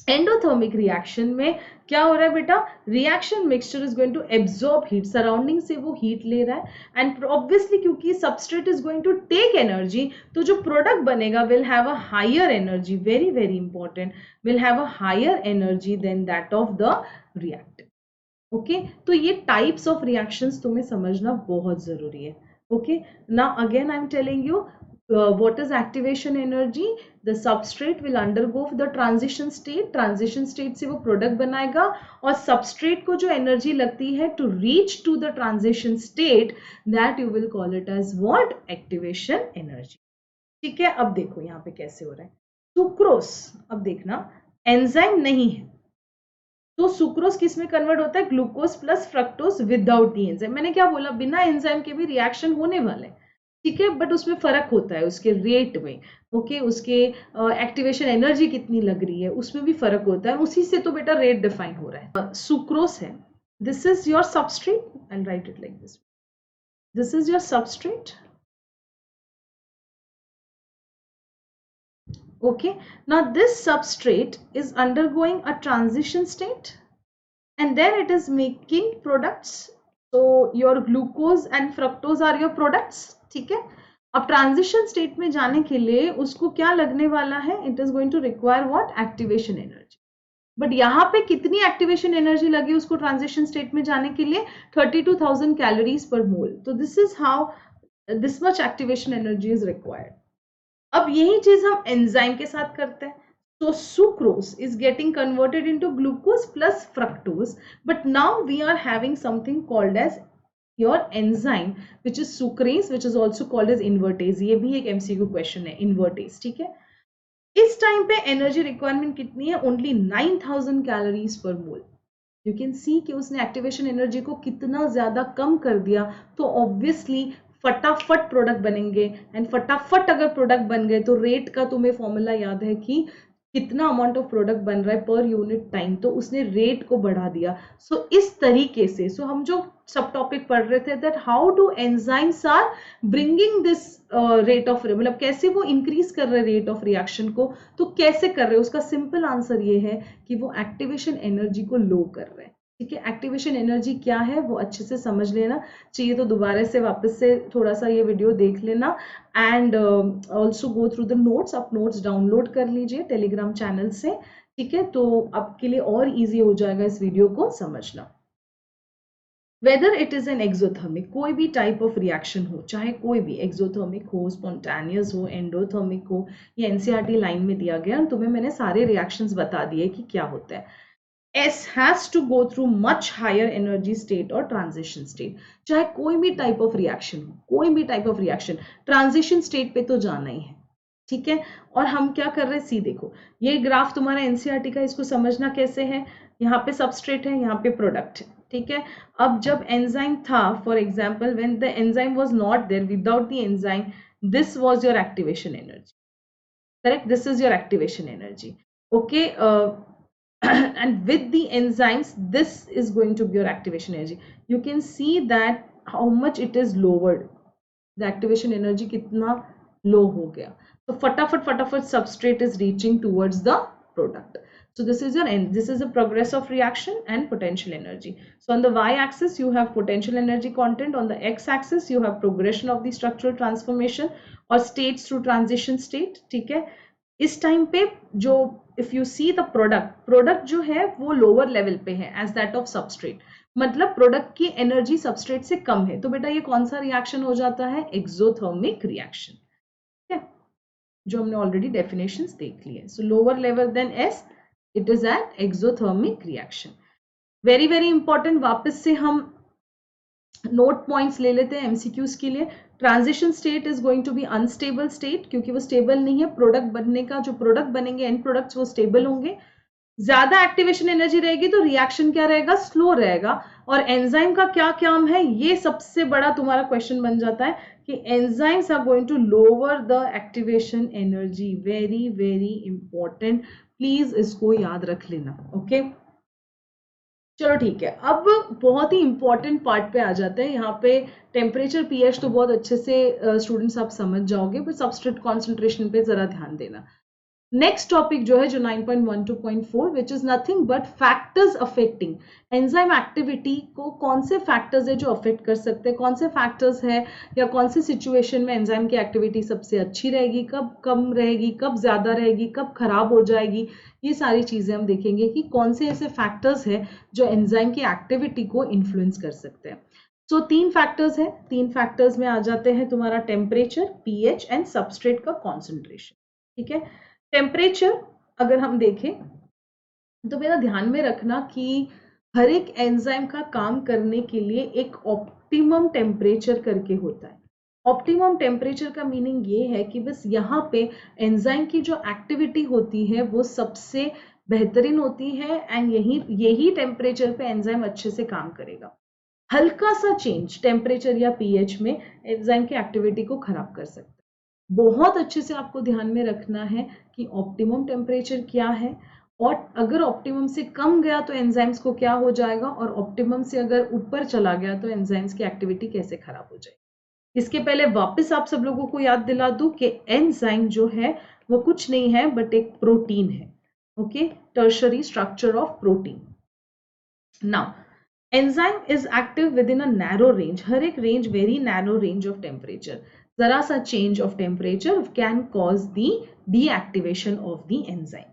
endothermic reaction में क्या हो रहा है बेटा? Reaction mixture is going to absorb heat, surrounding से वो हीट ले रहा है, एंड ऑब्वियसली क्योंकि substrate is going to take energy, तो जो प्रोडक्ट बनेगा will have a higher energy, very important, will have a higher energy than that of the reactant. Okay, तो ये टाइप्स ऑफ रिएक्शंस तुम्हें समझना बहुत जरूरी है। Okay, now again I am telling you what is activation energy. The substrate will undergo the transition state से वो product बनाएगा, और substrate को जो energy लगती है to reach to the transition state, that you will call it as what? Activation energy. ठीक है, अब देखो यहाँ पे कैसे हो रहा है। सुक्रोस, अब देखना, एंजाइम नहीं है तो सुक्रोज किस में कन्वर्ट होता है? Glucose plus fructose without the enzyme. मैंने क्या बोला? बिना एंजाइम के भी रिएक्शन होने वाले हैं। ठीक है, बट उसमें फर्क होता है उसके रेट में। ओके, उसके एक्टिवेशन एनर्जी कितनी लग रही है उसमें भी फर्क होता है, उसी से तो बेटा रेट डिफाइन हो रहा है। सुक्रोज है, this is your substrate, I right it like this, this is your substrate. Okay, now this substrate is undergoing a transition state and then it is making products. So your glucose and fructose are your products. ठीक है, अब transition state में जाने के लिए उसको क्या लगने वाला है? It is going to require what? Activation energy. But यहाँ पे कितनी एक्टिवेशन एनर्जी लगी उसको ट्रांजिशन स्टेट में जाने के लिए? 32,000 कैलोरीज पर मोल। तो this is how this much activation energy is required. अब यही चीज हम एंजाइम के साथ करते हैं। So sucrose is getting converted into glucose plus fructose, but now we are having something called as your enzyme which is sucrase which is also called as invertase, ये भी एक एमसीक्यू क्वेश्चन है, invertase, ठीक है। इस time पे energy requirement कितनी है, ओनली 9000 कैलोरीज पर मोल। यू कैन सी कि उसने एक्टिवेशन एनर्जी को कितना ज्यादा कम कर दिया, तो ऑब्वियसली फटाफट प्रोडक्ट बनेंगे, एंड फटाफट अगर प्रोडक्ट बन गए तो रेट का तुम्हें फॉर्मूला याद है कि कितना अमाउंट ऑफ प्रोडक्ट बन रहा है पर यूनिट टाइम, तो उसने रेट को बढ़ा दिया। सो इस तरीके से हम जो सब टॉपिक पढ़ रहे थे that how do enzymes are bringing this rate of, मतलब कैसे वो इंक्रीज कर रहे रेट ऑफ रिएक्शन को, तो कैसे कर रहे, उसका सिंपल आंसर ये है कि वो एक्टिवेशन एनर्जी को लो कर रहे हैं, ठीक है। एक्टिवेशन एनर्जी क्या है वो अच्छे से समझ लेना चाहिए, तो दोबारा से वापस से थोड़ा सा ये वीडियो देख लेना, and also go through the notes, आप नोट्स डाउनलोड कर लीजिए टेलीग्राम चैनल से, ठीक है, तो आपके लिए और इजी हो जाएगा इस वीडियो को समझना। Whether it is an exothermic, कोई भी टाइप ऑफ रिएक्शन हो, चाहे कोई भी एक्सोथर्मिक हो, स्पॉन्टेनियस हो, एंडोथर्मिक हो, ये एनसीईआरटी लाइन में दिया गया, तुम्हें मैंने सारे रिएक्शंस बता दिए कि क्या होता है। S has to go through much higher energy state और transition state, चाहे कोई भी टाइप ऑफ रिएक्शन हो, कोई भी type of reaction transition state पे तो जाना ही है, ठीक है। और हम क्या कर रहे हैं, सी देखो, ये ग्राफ तुम्हारा एनसीईआरटी का, इसको समझना कैसे है, यहाँ पे सबस्ट्रेट है, यहाँ पे प्रोडक्ट है, ठीक है। अब जब एंजाइम था, for example when the enzyme was not there, without the enzyme this was your activation energy, correct, this is your activation energy, okay. And with the enzymes this is going to be your activation energy. You can see that how much it is lowered, the activation energy kitna low ho gaya, so फटाफट substrate is reaching towards the product. So this is your end, this is a progress of reaction and potential energy. So on the y axis you have potential energy content, on the x axis you have progression of the structural transformation और states through transition state, ठीक है। इस time पे जो if you see the product जो है वो lower level पे है एज दैट ऑफ सबस्ट्रेट, मतलब प्रोडक्ट की एनर्जी सबस्ट्रेट से कम है, तो बेटा ये कौन सा रिएक्शन हो जाता है, एक्सोथर्मिक रिएक्शन, ठीक है, जो हमने ऑलरेडी डेफिनेशंस देख ली है। So lower level than S, it is an exothermic reaction. Very very important, वापस से हम नोट पॉइंट्स ले लेते हैं एमसीक्यूज के लिए। Transition state is going to be unstable state, क्योंकि वो स्टेबल नहीं है, प्रोडक्ट बनने का जो प्रोडक्ट बनेंगे एंड प्रोडक्ट्स वो स्टेबल होंगे। ज्यादा एक्टिवेशन एनर्जी रहेगी तो रिएक्शन क्या रहेगा, स्लो रहेगा। और एंजाइम का क्या काम है, ये सबसे बड़ा तुम्हारा क्वेश्चन बन जाता है कि enzymes are going to lower the activation energy, very very important, please इसको याद रख लेना, ओके। चलो ठीक है, अब बहुत ही इंपॉर्टेंट पार्ट पे आ जाते हैं। यहाँ पे टेम्परेचर पीएच तो बहुत अच्छे से स्टूडेंट्स आप समझ जाओगे, पर सबस्ट्रेट कॉन्सेंट्रेशन पे जरा ध्यान देना। नेक्स्ट टॉपिक जो है जो 9.12.4 which is nothing but factors affecting enzyme activity को, कौन से फैक्टर्स है जो अफेक्ट कर सकते हैं, कौन से फैक्टर्स है या कौन सी सिचुएशन में एंजाइम की एक्टिविटी सबसे अच्छी रहेगी, कब कम रहेगी, कब ज्यादा रहेगी, कब खराब हो जाएगी, ये सारी चीजें हम देखेंगे कि कौन से ऐसे फैक्टर्स है जो एंजाइम की एक्टिविटी को इन्फ्लुएंस कर सकते हैं। सो तीन फैक्टर्स है, तीन फैक्टर्स में आ जाते हैं तुम्हारा टेम्परेचर, पीएच एंड सबस्ट्रेट का कॉन्सेंट्रेशन, ठीक है। टेम्परेचर अगर हम देखें तो मेरा ध्यान में रखना कि हर एक एंजाइम का काम करने के लिए एक ऑप्टिमम टेम्परेचर करके होता है। ऑप्टिमम टेम्परेचर का मीनिंग ये है कि बस यहाँ पे एंजाइम की जो एक्टिविटी होती है वो सबसे बेहतरीन होती है, एंड यही टेम्परेचर पे एंजाइम अच्छे से काम करेगा। हल्का सा चेंज टेम्परेचर या पीएच में एंजाइम की एक्टिविटी को खराब कर सकता है। बहुत अच्छे से आपको ध्यान में रखना है कि ऑप्टिमम टेम्परेचर क्या है, और अगर ऑप्टिमम से कम गया तो एंजाइम्स को क्या हो जाएगा, और ऑप्टिमम से अगर ऊपर चला गया तो एंजाइम्स की एक्टिविटी कैसे खराब हो जाएगी। इसके पहले वापस आप सब लोगों को याद दिला दूं कि एंजाइम जो है वो कुछ नहीं है बट एक प्रोटीन है, okay, tertiary structure of protein. Now enzyme is active within a narrow range, हर एक range very narrow range of temperature, जरा सा change of temperature can cause the deactivation of the enzyme.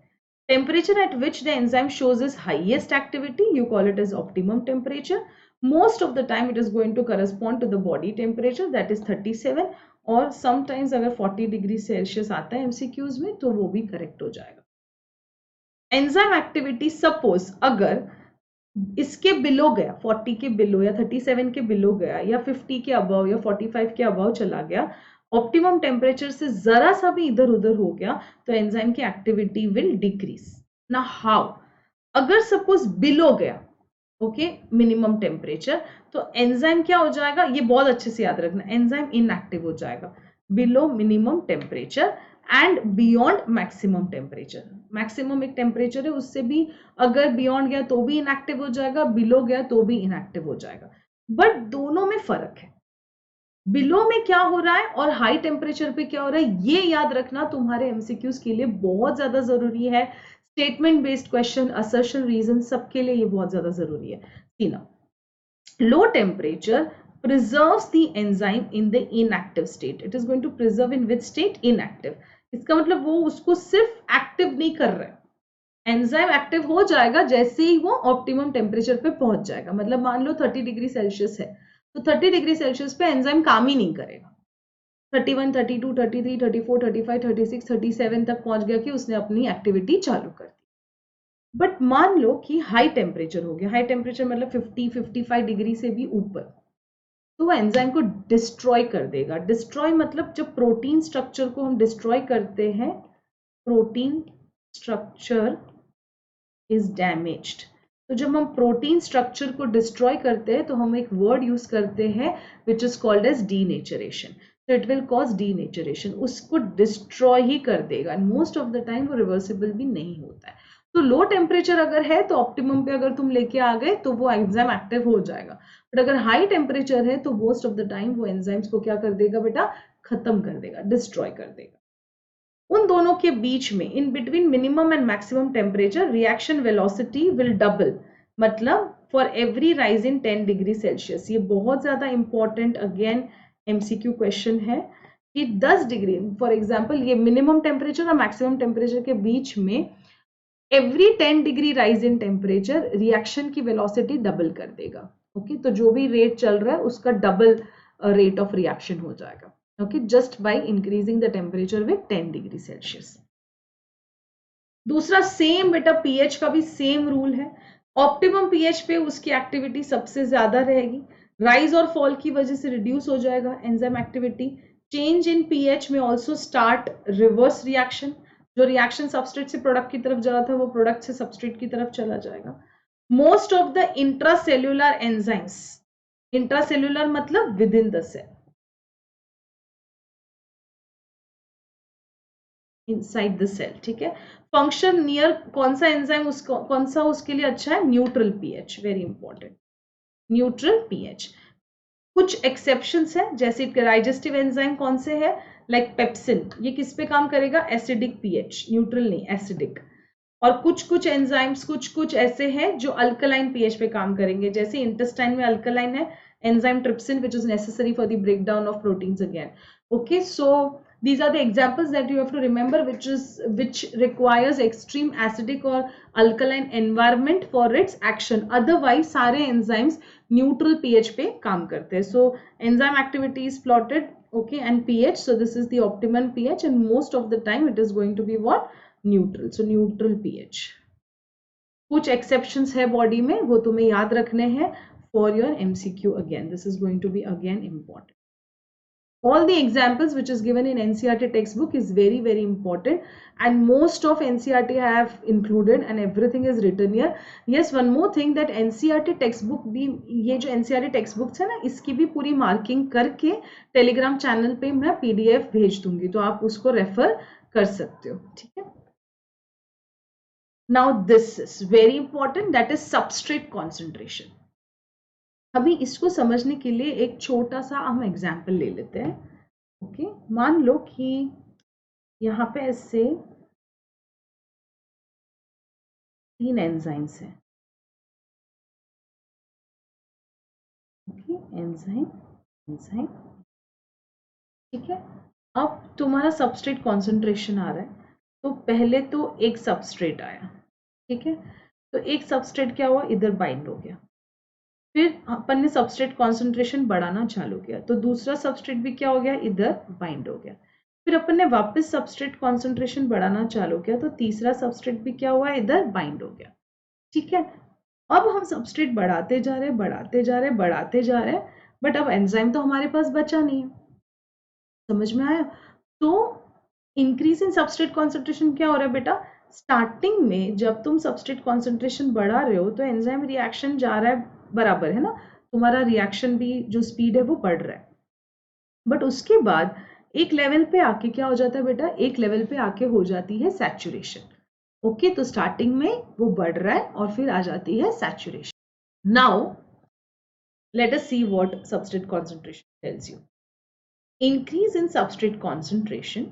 Temperature at which the enzyme shows its highest activity, you call it as optimum temperature. Most of the time it is going to correspond to the body temperature, that is 37, और sometimes अगर 40 degree Celsius आता है MCQs में तो वो भी correct हो जाएगा। एंजाइम एक्टिविटी सपोज अगर इसके बिलो गया, 40 के बिलो या 37 के बिलो गया या 50 के अबव या 45 के अबव चला गया, ऑप्टिमम टेम्परेचर से जरा सा भी इधर उधर हो गया तो एंजाइम की एक्टिविटी विल डिक्रीज। ना हाउ, अगर सपोज बिलो गया ओके मिनिमम टेम्परेचर, तो एंजाइम क्या हो जाएगा, ये बहुत अच्छे से याद रखना, एंजाइम इनएक्टिव हो जाएगा below minimum temperature and beyond maximum temperature. Maximum एक टेम्परेचर है, उससे भी अगर बियॉन्ड गया तो भी इनएक्टिव हो जाएगा, बिलो गया तो भी इनएक्टिव हो जाएगा। बट दोनों में फर्क है, बिलो में क्या हो रहा है और हाई टेम्परेचर पे क्या हो रहा है, ये याद रखना तुम्हारे एमसीक्यूज के लिए बहुत ज्यादा जरूरी है। Statement based question, assertion, reason, सबके लिए ये बहुत ज्यादा जरूरी है। तीनों, low temperature preserves the enzyme in the inactive state. It is going to preserve in which state? Inactive. इसका मतलब वो उसको सिर्फ एक्टिव नहीं कर रहा है, एंजाइम एक्टिव हो जाएगा जैसे ही वो ऑप्टिमम टेम्परेचर पे पहुंच जाएगा। मतलब मान लो 30 डिग्री सेल्सियस है तो 30 डिग्री सेल्सियस पे एंजाइम काम ही नहीं करेगा, 31, 32, 33, 34, 35, 36, 37 तक पहुंच गया कि उसने अपनी एक्टिविटी चालू कर दी। बट मान लो कि हाई टेम्परेचर हो गया, हाई टेम्परेचर मतलब 50-55 डिग्री से भी ऊपर, तो वो एंजाइम को डिस्ट्रॉय कर देगा। डिस्ट्रॉय मतलब जब प्रोटीन स्ट्रक्चर को हम डिस्ट्रॉय करते हैं, प्रोटीन स्ट्रक्चर इज डैमेज्ड, तो जब हम प्रोटीन स्ट्रक्चर को डिस्ट्रॉय करते हैं तो हम एक वर्ड यूज करते हैं which is called as denaturation. तो इट विल कॉज डीनेचरेशन, उसको डिस्ट्रॉय ही कर देगा and most of the time वो रिवर्सिबल भी नहीं होता है। तो लो टेम्परेचर अगर है तो ऑप्टिमम पे अगर तुम लेके आ गए तो वो एंजाइम एक्टिव हो जाएगा, बट अगर हाई टेम्परेचर है तो मोस्ट ऑफ द टाइम वो एंजाइम्स को क्या कर देगा बेटा, खत्म कर देगा, डिस्ट्रॉय कर देगा। उन दोनों के बीच में, in between minimum and maximum temperature, reaction velocity will double. मतलब for every rise in 10 degree Celsius, ये बहुत ज्यादा इंपॉर्टेंट अगेन एमसीक्यू क्वेश्चन है कि 10 डिग्री फॉर एग्जांपल, ये मिनिमम टेम्परेचर और मैक्सिमम टेम्परेचर के बीच में every 10 degree rise in temperature reaction की वेलोसिटी डबल कर देगा। ओके तो जो भी रेट चल रहा है उसका डबल रेट ऑफ रिएक्शन हो जाएगा, okay, just by increasing the temperature with 10 degree Celsius. दूसरा सेम बेटा पीएच का भी सेम रूल है, ऑप्टिमम पीएच पे उसकी एक्टिविटी सबसे ज्यादा रहेगी, राइज और फॉल की वजह से रिड्यूस हो जाएगा enzyme activity. Change in pH में ऑल्सो स्टार्ट रिवर्स रिएक्शन, जो रिएक्शन सबस्ट्रेट से प्रोडक्ट की तरफ जा रहा था वो प्रोडक्ट से सबस्ट्रेट की तरफ चला जाएगा। Most of the intracellular enzymes, intracellular मतलब within the cell, inside the cell, ठीक है। फंक्शन नियर, कौन सा एंजाइम उसको, कौन सा उसके लिए अच्छा है, neutral pH, very important, neutral pH. कुछ एक्सेप्शंस है, जैसे डाइजेस्टिव एंजाइम कौन से है, लाइक पेप्सिन, ये किस पे काम करेगा, एसिडिक पीएच, न्यूट्रल नहीं एसिडिक। और कुछ कुछ एंजाइम्स कुछ ऐसे हैं जो अल्कलाइन पीएच पे काम करेंगे, जैसे इंटेस्टाइन में अल्कलाइन है enzyme trypsin which is necessary for the breakdown of proteins again. Okay so these are the examples that you have to remember which requires extreme acidic or alkaline environment for its action, otherwise सारे enzymes neutral pH पे काम करते हैं। so enzyme activity is plotted, okay, and pH, so this is the optimum pH and most of the time it is going to be what, neutral, so neutral pH। कुछ exceptions है body में, वो तुम्हें याद रखने हैं for your MCQ, again this is going to be again important। All the examples which is given in NCERT textbook is very very important and most of NCERT have included and everything is written here। yes, one more thing that NCERT textbook भी, ये जो NCERT textbooks है ना, इसकी भी पूरी marking करके Telegram channel पे मैं PDF भेज दूंगी, तो आप उसको रेफर कर सकते हो, ठीक है। Now this is very important, that is substrate concentration। अभी इसको समझने के लिए एक छोटा सा हम एग्जाम्पल ले लेते हैं। ओके मान लो कि यहाँ पे ऐसे 3 एंजाइम्स हैं, ओके एंजाइम एंजाइम, ठीक है। अब तुम्हारा सबस्ट्रेट कॉन्सेंट्रेशन आ रहा है, तो पहले तो एक सबस्ट्रेट आया, ठीक है, तो एक सबस्ट्रेट क्या हुआ, इधर बाइंड हो गया, फिर अपन ने सबस्ट्रेट कॉन्सेंट्रेशन बढ़ाना चालू किया तो दूसरा सबस्ट्रेट भी क्या हो गया, इधर बाइंड हो गया, फिर अपन ने वापस सबस्ट्रेट कॉन्सेंट्रेशन बढ़ाना चालू किया तो तीसरा सबस्ट्रेट भी क्या हुआ, इधर बाइंड हो गया, ठीक है। अब हम सबस्ट्रेट बढ़ाते जा रहे हैं, बढ़ाते जा रहे हैं, बढ़ाते जा रहे हैं, बट अब एंजाइम तो हमारे पास बचा नहीं है। समझ में आया? तो इंक्रीज इन सबस्ट्रेट कॉन्सेंट्रेशन क्या हो रहा है बेटा? स्टार्टिंग में जब तुम सबस्ट्रेट कॉन्सेंट्रेशन बढ़ा रहे हो तो एंजाइम रिएक्शन जा रहा है बराबर, है ना? तुम्हारा रिएक्शन भी जो स्पीड है वो बढ़ रहा है, बट उसके बाद एक लेवल पे आके क्या हो जाता है बेटा? एक लेवल पे आके हो जाती है सैचुरेशन। ओके, तो स्टार्टिंग में वो बढ़ रहा है और फिर आ जाती है saturation. Now let us see what substrate concentration tells you. Increase in substrate concentration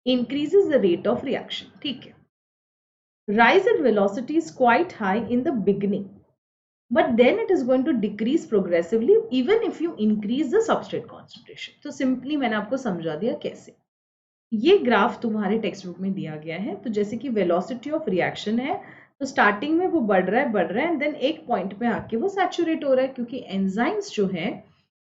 increases the rate of reaction. ठीक है, rise in velocity is quite high in the beginning, but then it is going to decrease progressively even if you increase the substrate concentration. तो simply मैंने आपको समझा दिया कैसे। ये graph तुम्हारे टेक्स्ट बुक में दिया गया है। तो जैसे कि वेलोसिटी ऑफ रिएक्शन है, तो स्टार्टिंग में वो बढ़ रहा है एंड देन एक पॉइंट पे आके वो सैचुरेट हो रहा है, क्योंकि एंजाइम्स जो है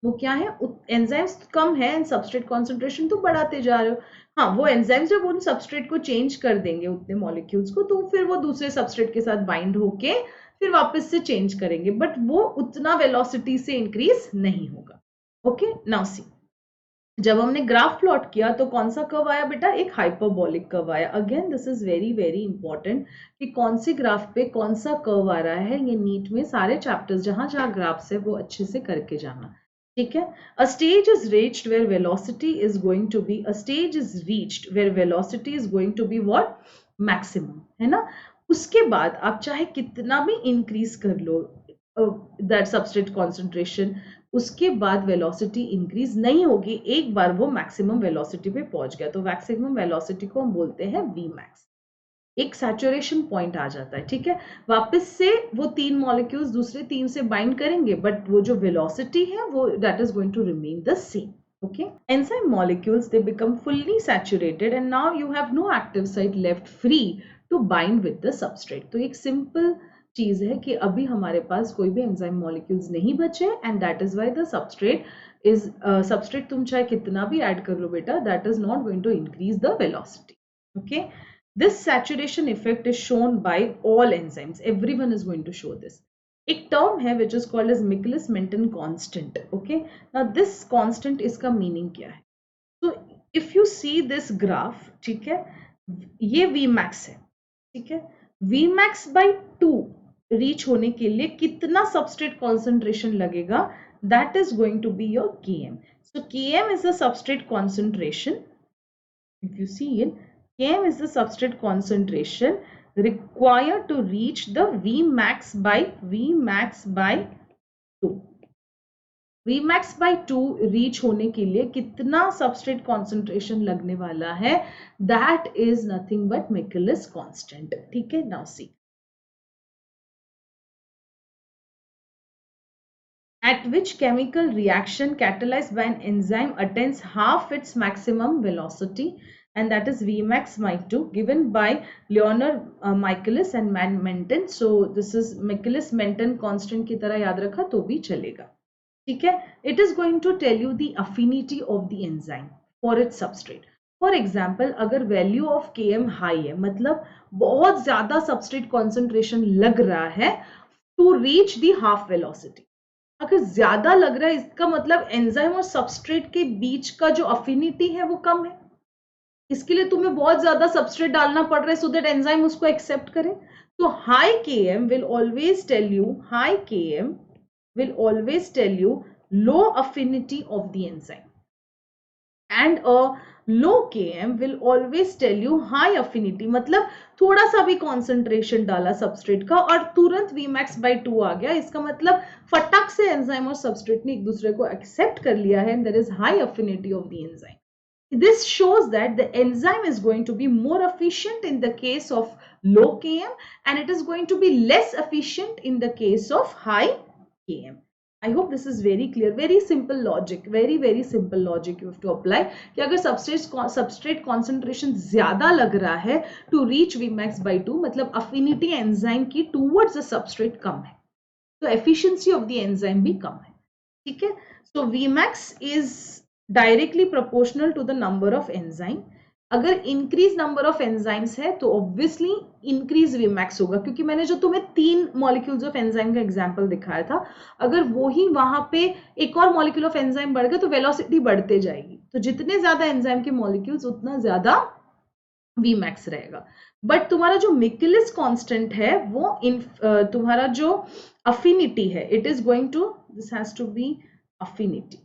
वो क्या है, एंजाइम्स कम है एंड सबस्ट्रेट कॉन्सेंट्रेशन तो बढ़ाते जा रहे हो। हाँ, वो एंजाइम्स जब उन सबस्ट्रेट को चेंज कर देंगे उतने मॉलिक्यूल्स को, तो फिर वो दूसरे सबस्ट्रेट के साथ बाइंड होके फिर वापस से चेंज करेंगे, बट वो उतना वेलोसिटी से इंक्रीज नहीं होगा। ओके, नाउ सी, जब हमने ग्राफ प्लॉट किया तो कौन सा कर्व आया बेटा? एक हाइपरबोलिक कर्व आया। Again this is very very important कि कौन सी ग्राफ पे कौन सा कर्व आ रहा है। ये नीट में सारे चैप्टर्स जहां जहां ग्राफ्स है वो अच्छे से करके जाना, ठीक है? A stage is reached where velocity is going to be, a stage is reached where velocity is going to be what? Maximum, है ना? उसके बाद आप चाहे कितना भी इंक्रीज कर लो दैट सबस्ट्रेट कॉन्सेंट्रेशन, उसके बाद वेलोसिटी इंक्रीज नहीं होगी। एक बार वो मैक्सिमम वेलोसिटी पे पहुंच गया तो मैक्सिमम वेलोसिटी को हम बोलते हैं वी मैक्स। एक सैचुरेशन पॉइंट आ जाता है, ठीक है? वापस से वो तीन मॉलिक्यूल्स दूसरे तीन से बाइंड करेंगे, बट वो जो वेलोसिटी है वो that is going to remain the same. Okay, enzyme molecules, they become fully saturated and now you have no active site left free to bind with the substrate. तो एक simple चीज है कि अभी हमारे पास कोई भी एंजाइम मॉलिक्यूल्स नहीं बचे and that is why the substrate is substrate तुम चाहे कितना भी ऐड कर लो बेटा, that is not going to increase the velocity. Okay, this saturation effect is shown by all enzymes, everyone is going to show this. एक term है which is called as Michaelis Menten constant. Okay, now this constant, इसका meaning क्या है? तो if you see this graph, ठीक है, ये V max है, ठीक है? वी मैक्स बाई 2 रीच होने के लिए कितना सबस्ट्रेट कॉन्सेंट्रेशन लगेगा? That is going to be your Km. So Km is the substrate concentration. If you see it, Km is the substrate concentration required to reach the Vmax by 2. Vmax by 2 reach होने के लिए कितना substrate concentration लगने वाला है? That is nothing but Michaelis constant, ठीक है? Now see, at which chemical reaction catalyzed by an enzyme attains half its maximum velocity, and that is Vmax by 2, given by Leonard Michaelis and Menten. So this is Michaelis-Menten constant की तरह याद रखा तो भी चलेगा, ठीक है? It is going to tell you the affinity of the enzyme for its substrate. For example, अगर वैल्यू ऑफ Km हाई है, मतलब बहुत ज्यादा सबस्ट्रेट कॉन्सेंट्रेशन लग रहा है to reach the half velocity. अगर ज्यादा लग रहा है इसका मतलब एंजाइम और सबस्ट्रेट के बीच का जो अफिनिटी है वो कम है। इसके लिए तुम्हें बहुत ज्यादा सबस्ट्रेट डालना पड़ रहा है सो दैट एंजाइम उसको एक्सेप्ट करे। तो high Km will always tell you, high Km will always tell you low affinity of the enzyme, and a low Km will always tell you high affinity, मतलब थोड़ा सा भी concentration डाला substrate का और तुरंत Vmax by 2 आ गया, इसका मतलब फटक से एंजाइम और सबस्ट्रेट ने एक दूसरे को एक्सेप्ट कर लिया है and there is high affinity of the enzyme. This shows that the enzyme is going to be more efficient in the case of low Km and it is going to be less efficient in the case of high Km. I hope this is very clear. Very simple logic, very simple logic you have to apply कि अगर substrate concentration ज्यादा लग रहा है to reach Vmax by 2, मतलब affinity enzyme की towards the substrate कम है, तो efficiency of the enzyme भी कम है, ठीक है? So Vmax is directly proportional to the number of enzyme अगर इंक्रीज नंबर ऑफ एंजाइम्स है तो ऑब्वियसली इंक्रीज वीमैक्स होगा, क्योंकि मैंने जो तुम्हें 3 मॉलिक्यूल्स ऑफ एंजाइम का एग्जांपल दिखाया था, अगर वो ही वहां पे एक और मॉलिक्यूल ऑफ एंजाइम बढ़ गया तो वेलोसिटी बढ़ते जाएगी। तो जितने ज्यादा एंजाइम के मॉलिक्यूल्स उतना ज्यादा वीमैक्स रहेगा। बट तुम्हारा जो मिकेलिस कांस्टेंट है वो तुम्हारा जो अफिनिटी है, it is going to, this has to be affinity.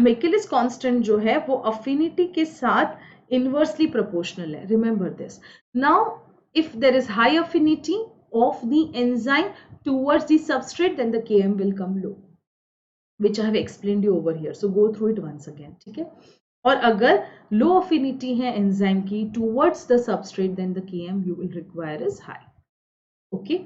Michaelis constant जो है वो अफिनिटी के साथ इनवर्सली प्रोपोर्शनल है, remember this. Now if there is high affinity of the enzyme towards the substrate, then the Km will come low, which I have explained you over here, so go through it once again, ठीक है। और अगर लो affinity है enzyme की towards the substrate, then the Km you will require is high, okay।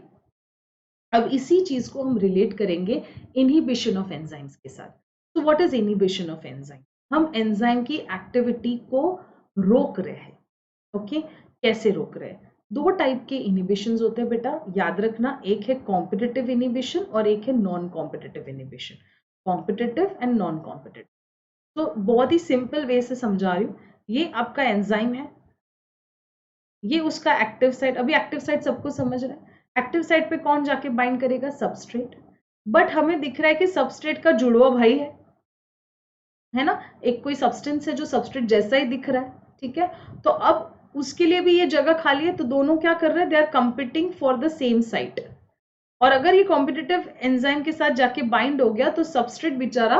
अब इसी चीज को हम रिलेट करेंगे इनहिबिशन ऑफ एंजाइम्स के साथ। तो what is inhibition of enzyme? हम एंजाइम की एक्टिविटी को रोक रहे हैं, ओके। कैसे रोक रहे हैं? 2 टाइप के इनहिबिशंस होते हैं बेटा, याद रखना, एक है कॉम्पिटिटिव इनहिबिशन और एक है non competitive inhibition. Competitive and non competitive. तो बहुत ही सिंपल वे से समझा रही हूँ, ये आपका एंजाइम है, ये उसका एक्टिव साइट। अभी एक्टिव साइट सबको समझ रहा है, एक्टिव साइट पे कौन जाके बाइंड करेगा? सबस्ट्रेट। बट हमें दिख रहा है कि सबस्ट्रेट का जुड़वा भाई है ना, एक कोई सब्सटेंस है जो सबस्ट्रेट जैसा ही दिख रहा है, ठीक है। तो अब उसके लिए भी ये जगह खाली है, तो दोनों क्या कर रहे हैं? They are competing for the same site. और अगर ये कॉम्पिटिटिव एंजाइम के साथ जाके बाइंड हो गया तो सबस्ट्रेट बेचारा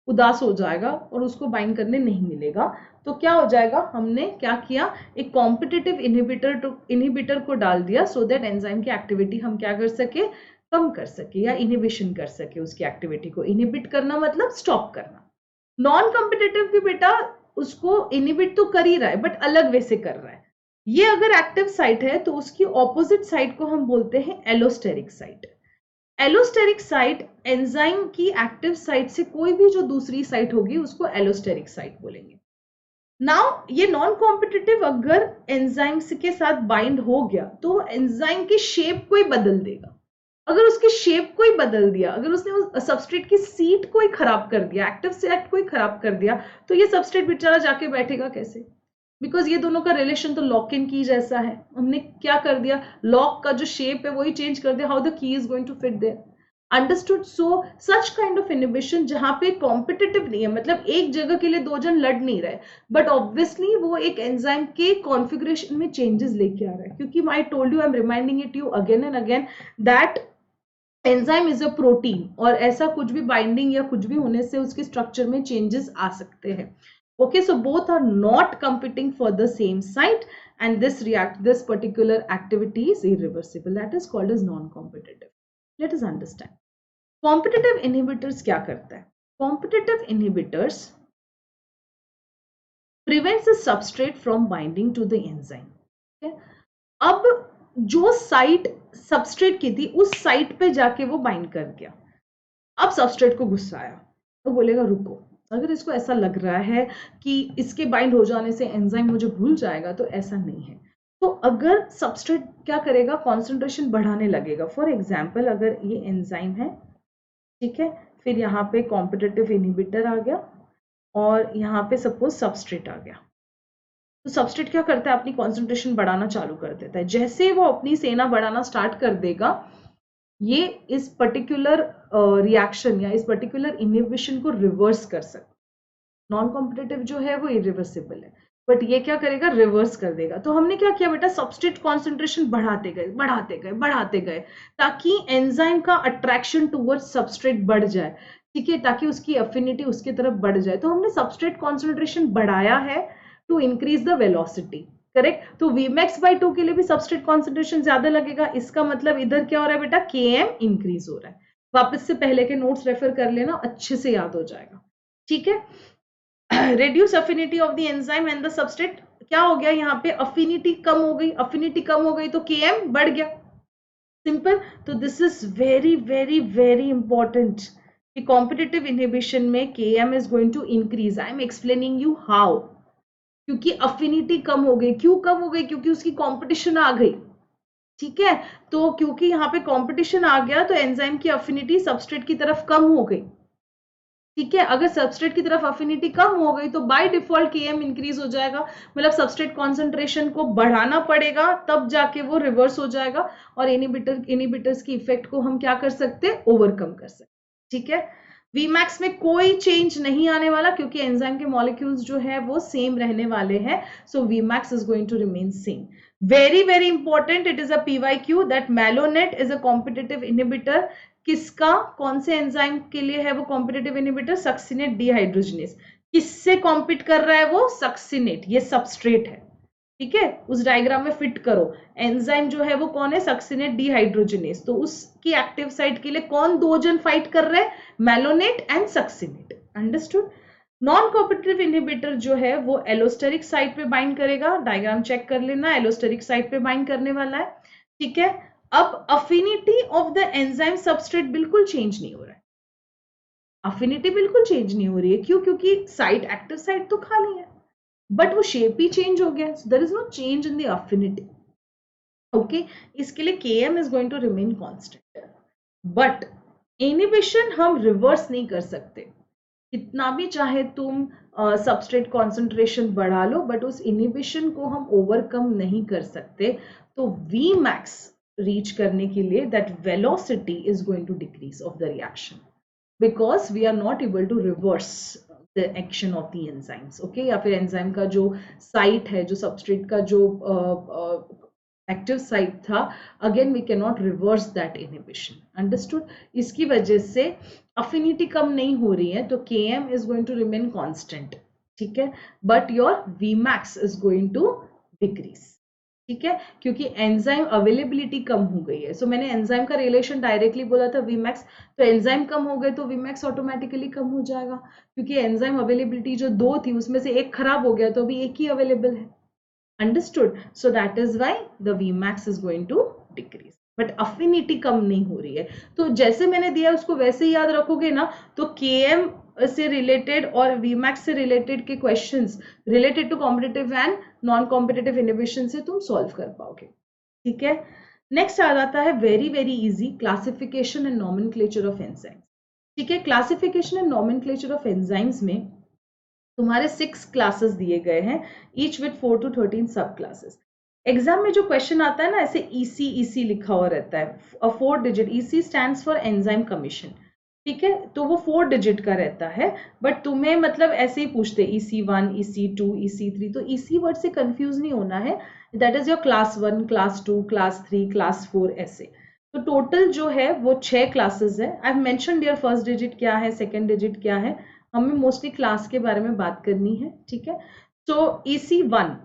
उदास हो जाएगा और उसको बाइंड करने नहीं मिलेगा। तो क्या हो जाएगा? हमने क्या किया, एक कॉम्पिटिटिव इनहिबिटर को डाल दिया, सो दैट एंजाइम की एक्टिविटी हम क्या कर सके? कम कर सके या इनहिबिशन कर सके। उसकी एक्टिविटी को इनहिबिट करना मतलब स्टॉप करना। नॉन कॉम्पिटिटिव भी बेटा उसको इनहिबिट तो कर ही रहा है, बट अलग वे से कर रहा है। ये अगर एक्टिव साइट है तो उसकी ऑपोजिट साइड को हम बोलते हैं allosteric site. Allosteric site enzyme की एक्टिव साइट से कोई भी जो दूसरी साइट होगी उसको एलोस्टेरिक साइट बोलेंगे। नाउ ये नॉन कॉम्पिटिटिव अगर एंजाइम के साथ बाइंड हो गया तो एंजाइम की शेप को ही बदल देगा। अगर उसकी शेप को ही बदल दिया, अगर उसने सबस्ट्रेट की सीट को ही खराब कर दिया, एक्टिव साइट को ही खराब कर दिया, तो ये सबस्ट्रेट बेचारा जाके बैठेगा कैसे? बिकॉज ये दोनों का रिलेशन तो लॉक इन की जैसा है। हमने क्या कर दिया? लॉक का जो शेप है वही चेंज कर दिया, how the key is going to fit there. Understood? So such kind of inhibition जहां पे कॉम्पिटिटिव नहीं है, मतलब एक जगह के लिए 2 जन लड़ नहीं रहे, बट ऑब्वियसली वो एक एंजाइम के कॉन्फ़िगरेशन में चेंजेस लेके आ रहा है। क्योंकि I told you, I am reminding it you again and again that enzyme is a protein, और ऐसा कुछ भी बाइंडिंग या कुछ भी होने से उसके स्ट्रक्चर में चेंजेस आ सकते हैं। Okay, so both are not competing for the same site, and this particular activity is irreversible. That is called as non-competitive. Let us understand. Competitive inhibitors क्या करता है? Competitive inhibitors prevents the substrate from binding to the enzyme. Okay? अब जो site substrate की थी उस site पे जाके वो बाइंड कर गया। अब सबस्ट्रेट को गुस्सा आया, तो बोलेगा रुको, अगर इसको ऐसा लग रहा है कि इसके बाइंड हो जाने से एंजाइम मुझे भूल जाएगा, तो ऐसा नहीं है। तो अगर सबस्ट्रेट क्या करेगा? कॉन्सेंट्रेशन बढ़ाने लगेगा। फॉर एग्जाम्पल, अगर ये एंजाइम है, ठीक है, फिर यहाँ पे कॉम्पिटिटिव इनहिबिटर आ गया और यहाँ पे सपोज सबस्ट्रेट आ गया, तो सबस्ट्रेट क्या करता है? अपनी कॉन्सेंट्रेशन बढ़ाना चालू कर देता है। जैसे वो अपनी सेना बढ़ाना स्टार्ट कर देगा, ये इस पर्टिकुलर रिएक्शन या इस पर्टिकुलर इनहिबिशन को रिवर्स कर सकता। नॉन कॉम्पिटिटिव जो है वो इरिवर्सिबल है, बट ये क्या करेगा? रिवर्स कर देगा। तो हमने क्या किया बेटा? सबस्ट्रेट कॉन्सेंट्रेशन बढ़ाते गए बढ़ाते गए बढ़ाते गए, ताकि एंजाइम का अट्रैक्शन टुवर्ड्स सबस्ट्रेट बढ़ जाए, ठीक है, ताकि उसकी अफिनिटी उसकी तरफ बढ़ जाए। तो हमने सबस्ट्रेट कॉन्सेंट्रेशन बढ़ाया है to increase the velocity, correct. तो Vmax/2 के लिए भी सबस्ट्रेट कॉन्सेंट्रेशन ज्यादा लगेगा। इसका मतलब इधर क्या हो रहा है बेटा? Km इंक्रीज हो रहा है। वापस से पहले के नोट्स रेफर कर लेना, अच्छे से याद हो जाएगा, ठीक है। Reduce affinity of the enzyme and the substrate, क्या हो गया यहाँ पे? अफिनिटी कम हो गई, अफिनिटी कम हो गई तो Km बढ़ गया, सिंपल। तो this is very very very important कि कॉम्पिटिटिव इनहिबिशन में Km is going to increase. I am explaining you how. क्योंकि अफिनिटी कम हो गई। क्यों कम हो गई? क्योंकि उसकी कंपटीशन आ गई, ठीक है। तो क्योंकि यहाँ पे कंपटीशन आ गया तो एंजाइम की अफिनिटी सबस्ट्रेट की तरफ कम हो गई, ठीक है, अगर सबस्ट्रेट की तरफ अफिनिटी कम हो गई तो बाय डिफॉल्ट Km इंक्रीज हो जाएगा, मतलब सबस्ट्रेट कॉन्सेंट्रेशन को बढ़ाना पड़ेगा, तब जाके वो रिवर्स हो जाएगा और इनिबिटर्स की इफेक्ट को हम क्या कर सकते हैं, ओवरकम कर सकते हैं। ठीक है, Vmax में कोई चेंज नहीं आने वाला क्योंकि एंजाइम के मॉलिक्यूल्स जो है वो सेम रहने वाले हैं, so Vmax is going to remain same. Very very important, it is a PYQ that malonate is a competitive inhibitor. किसका, कौन से एंजाइम के लिए है वो कॉम्पिटिटिव इनिबिटर, सक्सिनेट डिहाइड्रोजिनेस। किससे कॉम्पिट कर रहा है वो, सक्सिनेट, ये सबस्ट्रेट है। ठीक है, उस डायग्राम में फिट करो, एंजाइम जो है वो कौन है, सक्सिनेट डिहाइड्रोजिनेस, तो उसकी एक्टिव साइट के लिए कौन दो जन फाइट कर रहे हैं, malonate and succinate. Understood. Non competitive inhibitor जो है वो एलोस्टेरिक साइट पे बाइंड करेगा, डायग्राम चेक कर लेना, एलोस्टेरिक साइट पे बाइंड करने वाला है। ठीक है, अब affinity of the enzyme substrate बिल्कुल चेंज नहीं हो रहा है, अफिनिटी बिल्कुल चेंज नहीं हो रही है, क्यों, क्योंकि साइट, एक्टिव साइट तो खाली है, बट वो शेप ही चेंज हो गया, there is no change in the affinity. Okay, इसके लिए Km is going to remain constant, but inhibition हम रिवर्स नहीं कर सकते, कितना भी चाहे तुम सबस्ट्रेट कॉन्सेंट्रेशन बढ़ा लो, बट उस इनिबिशन को हम ओवरकम नहीं कर सकते। तो Vmax रीच करने के लिए that velocity is going to decrease of the reaction, because we are not able to reverse the action of the enzymes. Okay, या फिर एंजाइम का जो साइट है, जो सबस्ट्रेट का जो एक्टिव साइट था, again we can not reverse that inhibition. Understood. इसकी वजह से अफिनिटी कम नहीं हो रही है, तो Km is going to remain constant. ठीक है, but your Vmax is going to decrease. ठीक है, क्योंकि एंजाइम अवेलेबिलिटी कम हो गई है। सो मैंने एंजाइम का रिलेशन डायरेक्टली बोला था Vmax, तो एंजाइम कम हो गए तो Vmax ऑटोमेटिकली कम हो जाएगा, क्योंकि एंजाइम अवेलेबिलिटी जो दो थी उसमें से एक खराब हो गया तो अभी एक ही अवेलेबल है। Understood? So that is why the Vmax is going to decrease. But affinity कम नहीं हो रही है, तो जैसे मैंने दिया उसको वैसे ही याद रखोगे ना, तो Km से रिलेटेड और Vmax से रिलेटेड के questions related to competitive and non competitive inhibition से तुम सॉल्व कर पाओगे। ठीक है, नेक्स्ट आ जाता है very very easy, classification and nomenclature of enzymes. ठीक है, classification and nomenclature of enzymes में तुम्हारे 6 क्लासेस दिए गए हैं, ईच विद 4 to 13 सब क्लासेस। एग्जाम में जो क्वेश्चन आता है ना, ऐसे EC लिखा हुआ रहता है, 4 digit, EC stands for enzyme commission. ठीक है, तो वो 4 डिजिट का रहता है, बट तुम्हें मतलब ऐसे ही पूछते EC1, EC2, EC3, तो EC वर्ड से कंफ्यूज नहीं होना है, that is your class 1, class 2, class 3, class 4 ऐसे। तो टोटल जो है वो 6 क्लासेस है। I have mentioned your first digit क्या है, सेकंड डिजिट क्या है, हमें मोस्टली क्लास के बारे में बात करनी है। ठीक है, तो EC1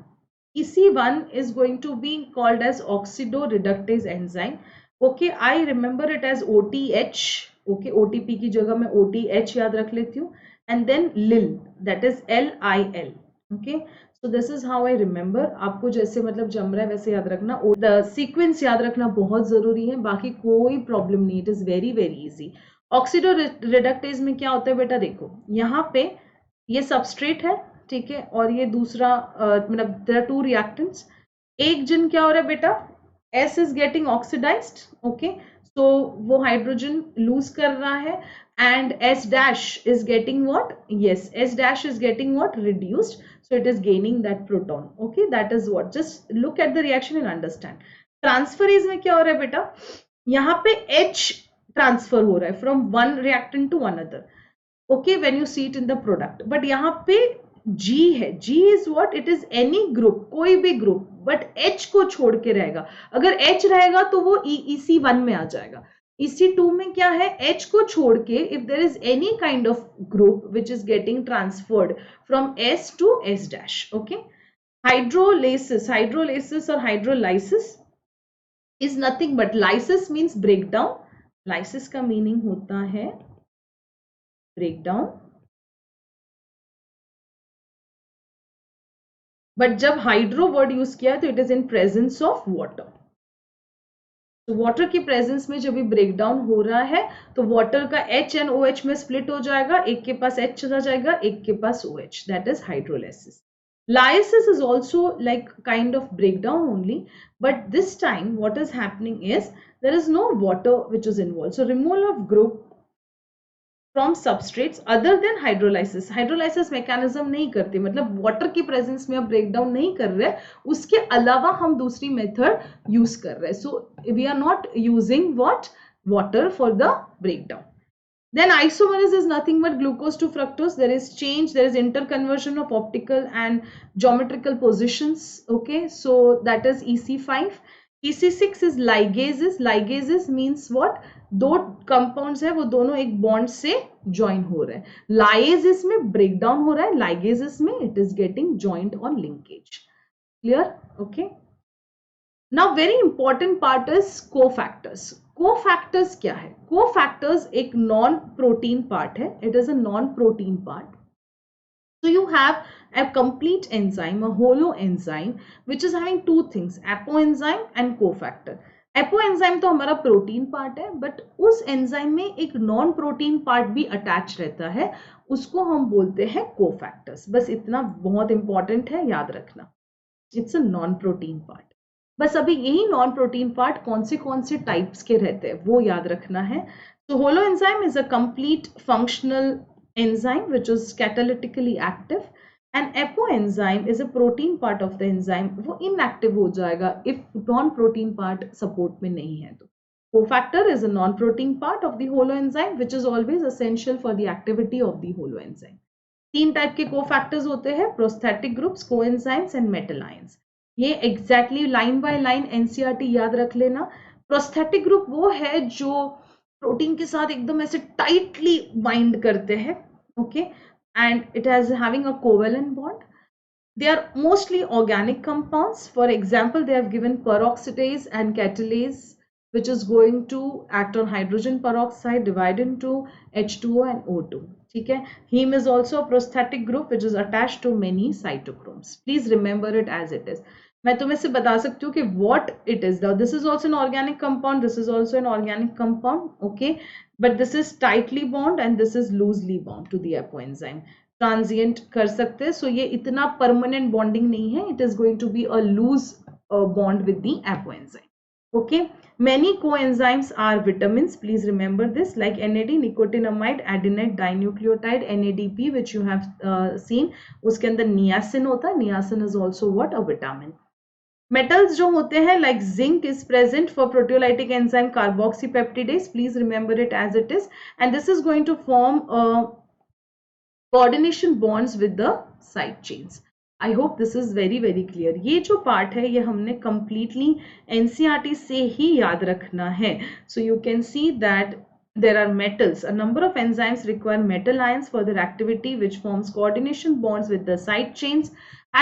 is going to be called as oxidoreductase enzyme. Okay, I remember it as OTH. Okay, OTP की जगह मैं OTH याद रख लेती हूँ, and then LIL, that is LIL. Okay, so this is how I remember. आपको जैसे मतलब जम रहा है वैसे याद रखना, the sequence याद रखना बहुत जरूरी है, बाकी कोई प्रॉब्लम नहीं, it is very very easy. ऑक्सीडोरेडक्टेज में क्या होता है बेटा, देखो यहाँ पे ये सबस्ट्रेट है, ठीक है, और ये दूसरा मतलब देयर आर 2 रिएक्टेंट्स, एक जन क्या हो रहा है बेटा, S is getting oxidised. Okay, so वो हाइड्रोजन लूज कर रहा है, and S dash is getting what, yes, S dash is getting what, reduced, so it is gaining that proton. Okay, that is what, just look at the reaction and understand. Transferase में क्या हो रहा है बेटा, यहाँ पे H transfer हो रहा है from one reactant to one other. Okay, when you see it in the product, but यहाँ पे G है, G is what, it is any group, कोई भी ग्रुप, बट H को छोड़ के रहेगा, अगर H रहेगा तो वो EC1 में आ जाएगा। EC2 में क्या है, H को छोड़ के if there is any kind of group which is getting transferred from S to S dash. Okay, hydrolases और hydrolysis is nothing but, lysis means breakdown, lysis का मीनिंग होता है breakdown, बट जब हाइड्रो वर्ड यूज किया तो it is in presence of water, तो water की presence में जब भी ब्रेकडाउन हो रहा है तो वाटर का H एंड OH में स्प्लिट हो जाएगा, एक के पास H चला जाएगा, एक के पास OH, that is hydrolysis. Lysis is also like kind of breakdown only, but this time what is happening is there is no water which is involved. So removal of group from substrates other than hydrolysis. Hydrolysis mechanism नहीं करते, मतलब water की presence में आप break down नहीं कर रहे, उसके अलावा हम दूसरी मेथड यूज कर रहे हैं। So we are not using what, water for the breakdown. Then isomerase is nothing but glucose to fructose. There is change, there is interconversion of optical and geometrical positions. Okay, so that is EC5. EC6 is ligases. Ligases means what? दो compounds है वो दोनों एक bond से join हो रहे हैं। Ligase में ब्रेक डाउन हो रहा है, लाइगेस में it is getting joint on linkage. Clear? Okay. Now very important part is cofactors. Cofactors क्या है? कोफैक्टर्स एक नॉन प्रोटीन पार्ट है, it is a non protein part. So you have a complete enzyme, a holo enzyme, which is having two things, apoenzyme and cofactor. Apoenzyme तो हमारा protein part है, but उस enzyme में एक non protein part भी attach रहता है, उसको हम बोलते हैं कोफैक्टर्स. बस इतना बहुत इंपॉर्टेंट है, याद रखना, it's a non protein part. बस अभी यही नॉन प्रोटीन पार्ट कौन से टाइप्स के रहते हैं वो याद रखना है. So holoenzyme is a complete functional enzyme which is catalytically active, and apoenzyme is a protein part of the enzyme. वो inactive हो जाएगा if non-protein part support में नहीं है तो. Cofactor is a non-protein part of the holoenzyme which is always essential for the activity of the holoenzyme. तीन type के cofactors होते हैं, prosthetic groups, coenzymes and metal ions. ये exactly line by line NCERT याद रख लेना. Prosthetic group वो है जो प्रोटीन के साथ एकदम ऐसे टाइटली बाइंड करते हैं, okay, and it has having a covalent bond. They are mostly organic compounds. For example, they have given peroxidase and catalase, which is going to act on hydrogen peroxide, divide into H2O and O2. ठीक है. Heme is also a prosthetic group which is attached to many cytochromes. Please remember it as it is. मैं तुम्हें से बता सकती हूँ कि what it is. Now this is also an organic compound. This is also an organic compound. Okay, but this is tightly bound and this is loosely bound to the apoenzyme. Transient कर सकते हैं, सो ये इतना permanent bonding नहीं है. It is going to be a loose bond with the apoenzyme. Okay, many coenzymes are vitamins, please remember this, like NAD, nicotinamide, adenine dinucleotide, NADP, which you have seen. उसके अंदर niacin होता है. Niacin is also what? A vitamin. Metals जो होते हैं, like zinc is present for proteolytic enzyme carboxypeptidase. Please remember it as it is, and this is going to form a coordination bonds with the side chains. I hope this is very clear. ये जो part है ये हमने completely NCERT से ही याद रखना है. So you can see that there are metals. A number of enzymes require metal ions for their activity, which forms coordination bonds with the side chains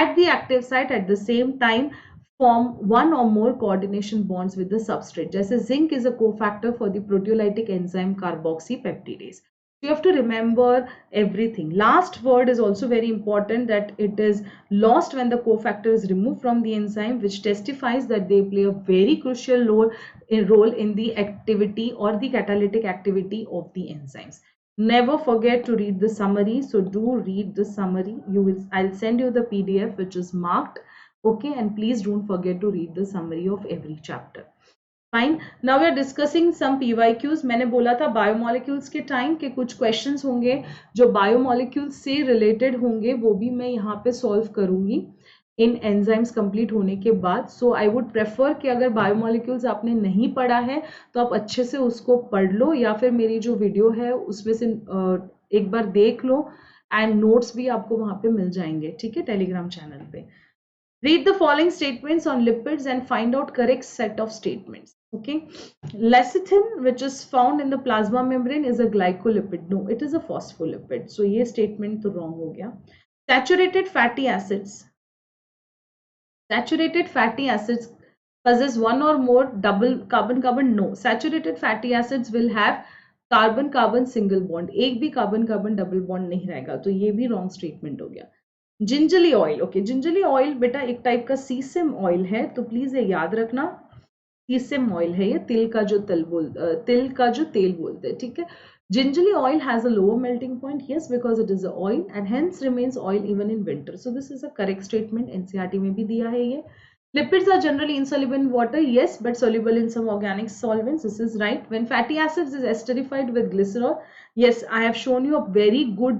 at the active site. At the same time, form one or more coordination bonds with the substrate. जैसे zinc is a cofactor for the proteolytic enzyme carboxypeptidase. You have to remember everything. Last word is also very important, that it is lost when the cofactor is removed from the enzyme, which testifies that they play a very crucial role in the activity or the catalytic activity of the enzymes. Never forget to read the summary. So do read the summary. I'll send you the PDF which is marked. Okay, and please don't forget to read the summary of every chapter. Fine. Now we are discussing some PYQs. मैंने बोला था biomolecules के time के कुछ questions होंगे जो biomolecules से related होंगे, वो भी मैं यहाँ पे सॉल्व करूंगी इन एंजाइम्स कंप्लीट होने के बाद. सो आई वुड प्रेफर कि अगर बायोमोलिक्यूल्स आपने नहीं पढ़ा है तो आप अच्छे से उसको पढ़ लो, या फिर मेरी जो वीडियो है उसमें से एक बार देख लो, एंड नोट्स भी आपको वहां पे मिल जाएंगे, ठीक है, टेलीग्राम चैनल पे. Read the following statements on lipids and find out correct set of statements. Okay, lecithin, which is found in the plasma membrane, is a glycolipid. No, it is a phospholipid. So ये statement तो wrong हो गया. Saturated fatty acids. Saturated fatty acids possess one or more double carbon-carbon. No, saturated fatty acids will have carbon-carbon single bond. एक भी carbon-carbon double bond नहीं रहेगा. तो ये भी wrong statement हो गया. Gingelly oil. Okay, gingelly oil बेटा एक टाइप का सीसम ऑयल है, तो प्लीज ये याद रखना, सीसम ऑयल है ये, तिल का जो तेल बोलते हैं, ठीक है. Gingelly oil has a lower melting point, yes, because it is a oil and hence remains oil even in winter. So this is a correct statement, NCERT में भी दिया है ये. Lipids are generally insoluble in water, yes, but soluble in some organic solvents. This is right. When fatty acids is esterified with glycerol, yes, I have shown you a very good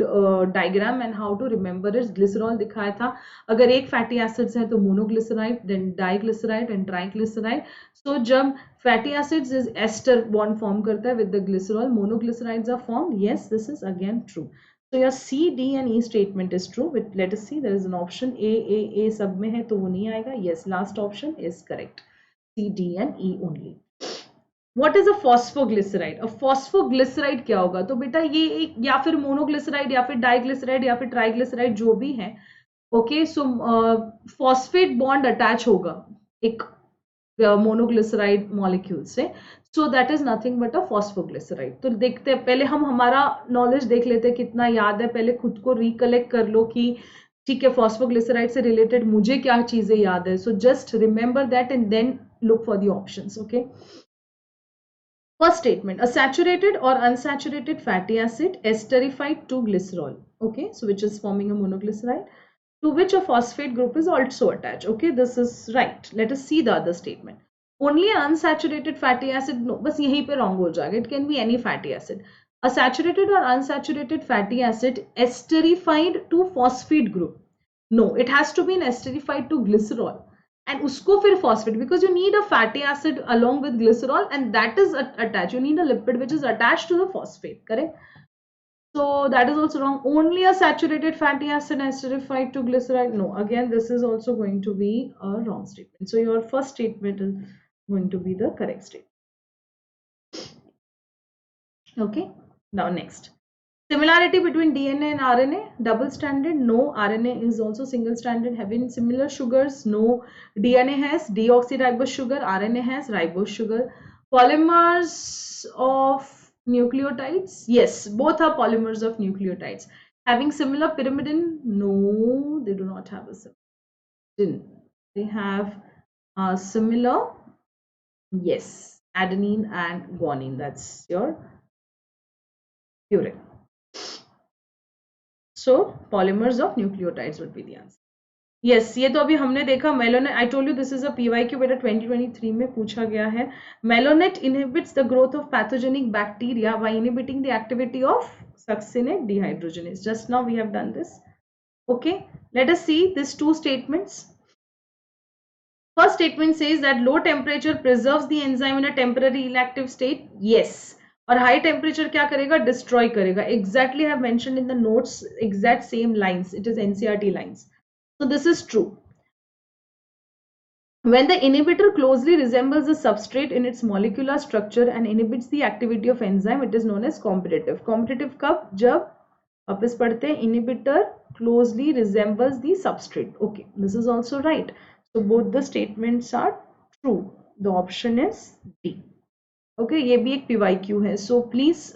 diagram and how to remember it. Glycerol दिखाया था. अगर एक fatty acids है तो monoglyceride, then diglyceride and triglyceride. So जब fatty acids is ester bond form करता है with the glycerol, monoglycerides are formed. Yes, this is again true. So your C, D and E statement is true. But let us see, there is an option A सब में है तो वो नहीं आएगा. Yes, last option is correct. C, D and E only. What is a phosphoglyceride? A phosphoglyceride क्या होगा? तो बेटा ये एक या फिर मोनोग्लिसराइड या फिर डाइग्लिसराइड या फिर ट्राइग्लिसराइड जो भी है. ओके, सो फॉस्फेट बॉन्ड अटैच होगा एक मोनोग्लिसराइड मॉलिक्यूल से. So that is nothing but a phosphoglyceride. तो देखते हैं, पहले हम हमारा नॉलेज देख लेते हैं कितना याद है. पहले खुद को रिकलेक्ट कर लो कि ठीक है फॉस्फोग्लिसराइड से रिलेटेड मुझे क्या चीजें याद है. So just remember that and then look for the options. Okay, first statement, a saturated or unsaturated fatty acid esterified to glycerol. Okay, so which is forming a monoglyceride, to which a phosphate group is also attached. Okay, this is right. Let us see the other statement. Only an unsaturated fatty acid, no, बस यहीं पे wrong हो जाएगा. It can be any fatty acid. A saturated or unsaturated fatty acid esterified to phosphate group. No, it has to be an esterified to glycerol. And उसको फिर phosphate, because you need a fatty acid along with glycerol and that is attached. You need a lipid which is attached to the phosphate, correct? So that is also wrong. Only a saturated fatty acid esterified to glyceride. No, again this is also going to be a wrong statement. So your first statement is going to be the correct statement. Okay, now next. Similarity between DNA and RNA, double stranded? No. RNA is also single stranded. Having similar sugars? No. DNA has deoxyribose sugar, RNA has ribose sugar. Polymers of nucleotides? Yes, both are polymers of nucleotides. Having similar pyrimidine? No, they do not have a similar. They have a similar, yes, adenine and guanine. That's your purine. So polymers of nucleotides would be the answer. Yes, ये तो अभी हमने देखा malonate. I told you this is a PYQ बेटा 2023 में पूछा गया है. Melonet inhibits the growth of pathogenic bacteria by inhibiting the activity of succinate dehydrogenase. Just now we have done this. Okay, let us see these two statements. First statement says that low temperature preserves the enzyme in a temporary inactive state. Yes. और high temperature क्या करेगा? Destroy करेगा. Exactly I have mentioned in the notes exact same lines. It is NCERT lines. So this is true. When the inhibitor closely resembles the substrate in its molecular structure and inhibits the activity of enzyme, it is known as competitive. Competitive कब? जब वापस पढ़ते हैं, inhibitor closely resembles the substrate. Okay, this is also right. So both the statements are true. The option is D. Okay, ये भी एक PYQ है. So please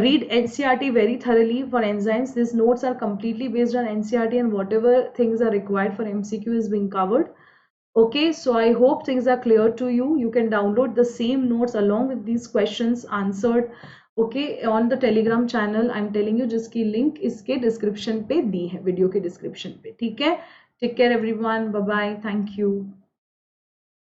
read NCERT very thoroughly for enzymes. These notes are completely based on NCERT and whatever things are required for MCQ is being covered. Okay, so I hope things are clear to you. You can download the same notes along with these questions answered. Okay, on the Telegram channel. I'm telling you जिसकी link इसके description पे दी है, video के description पे. ठीक है? Take care everyone. Bye bye. Thank you.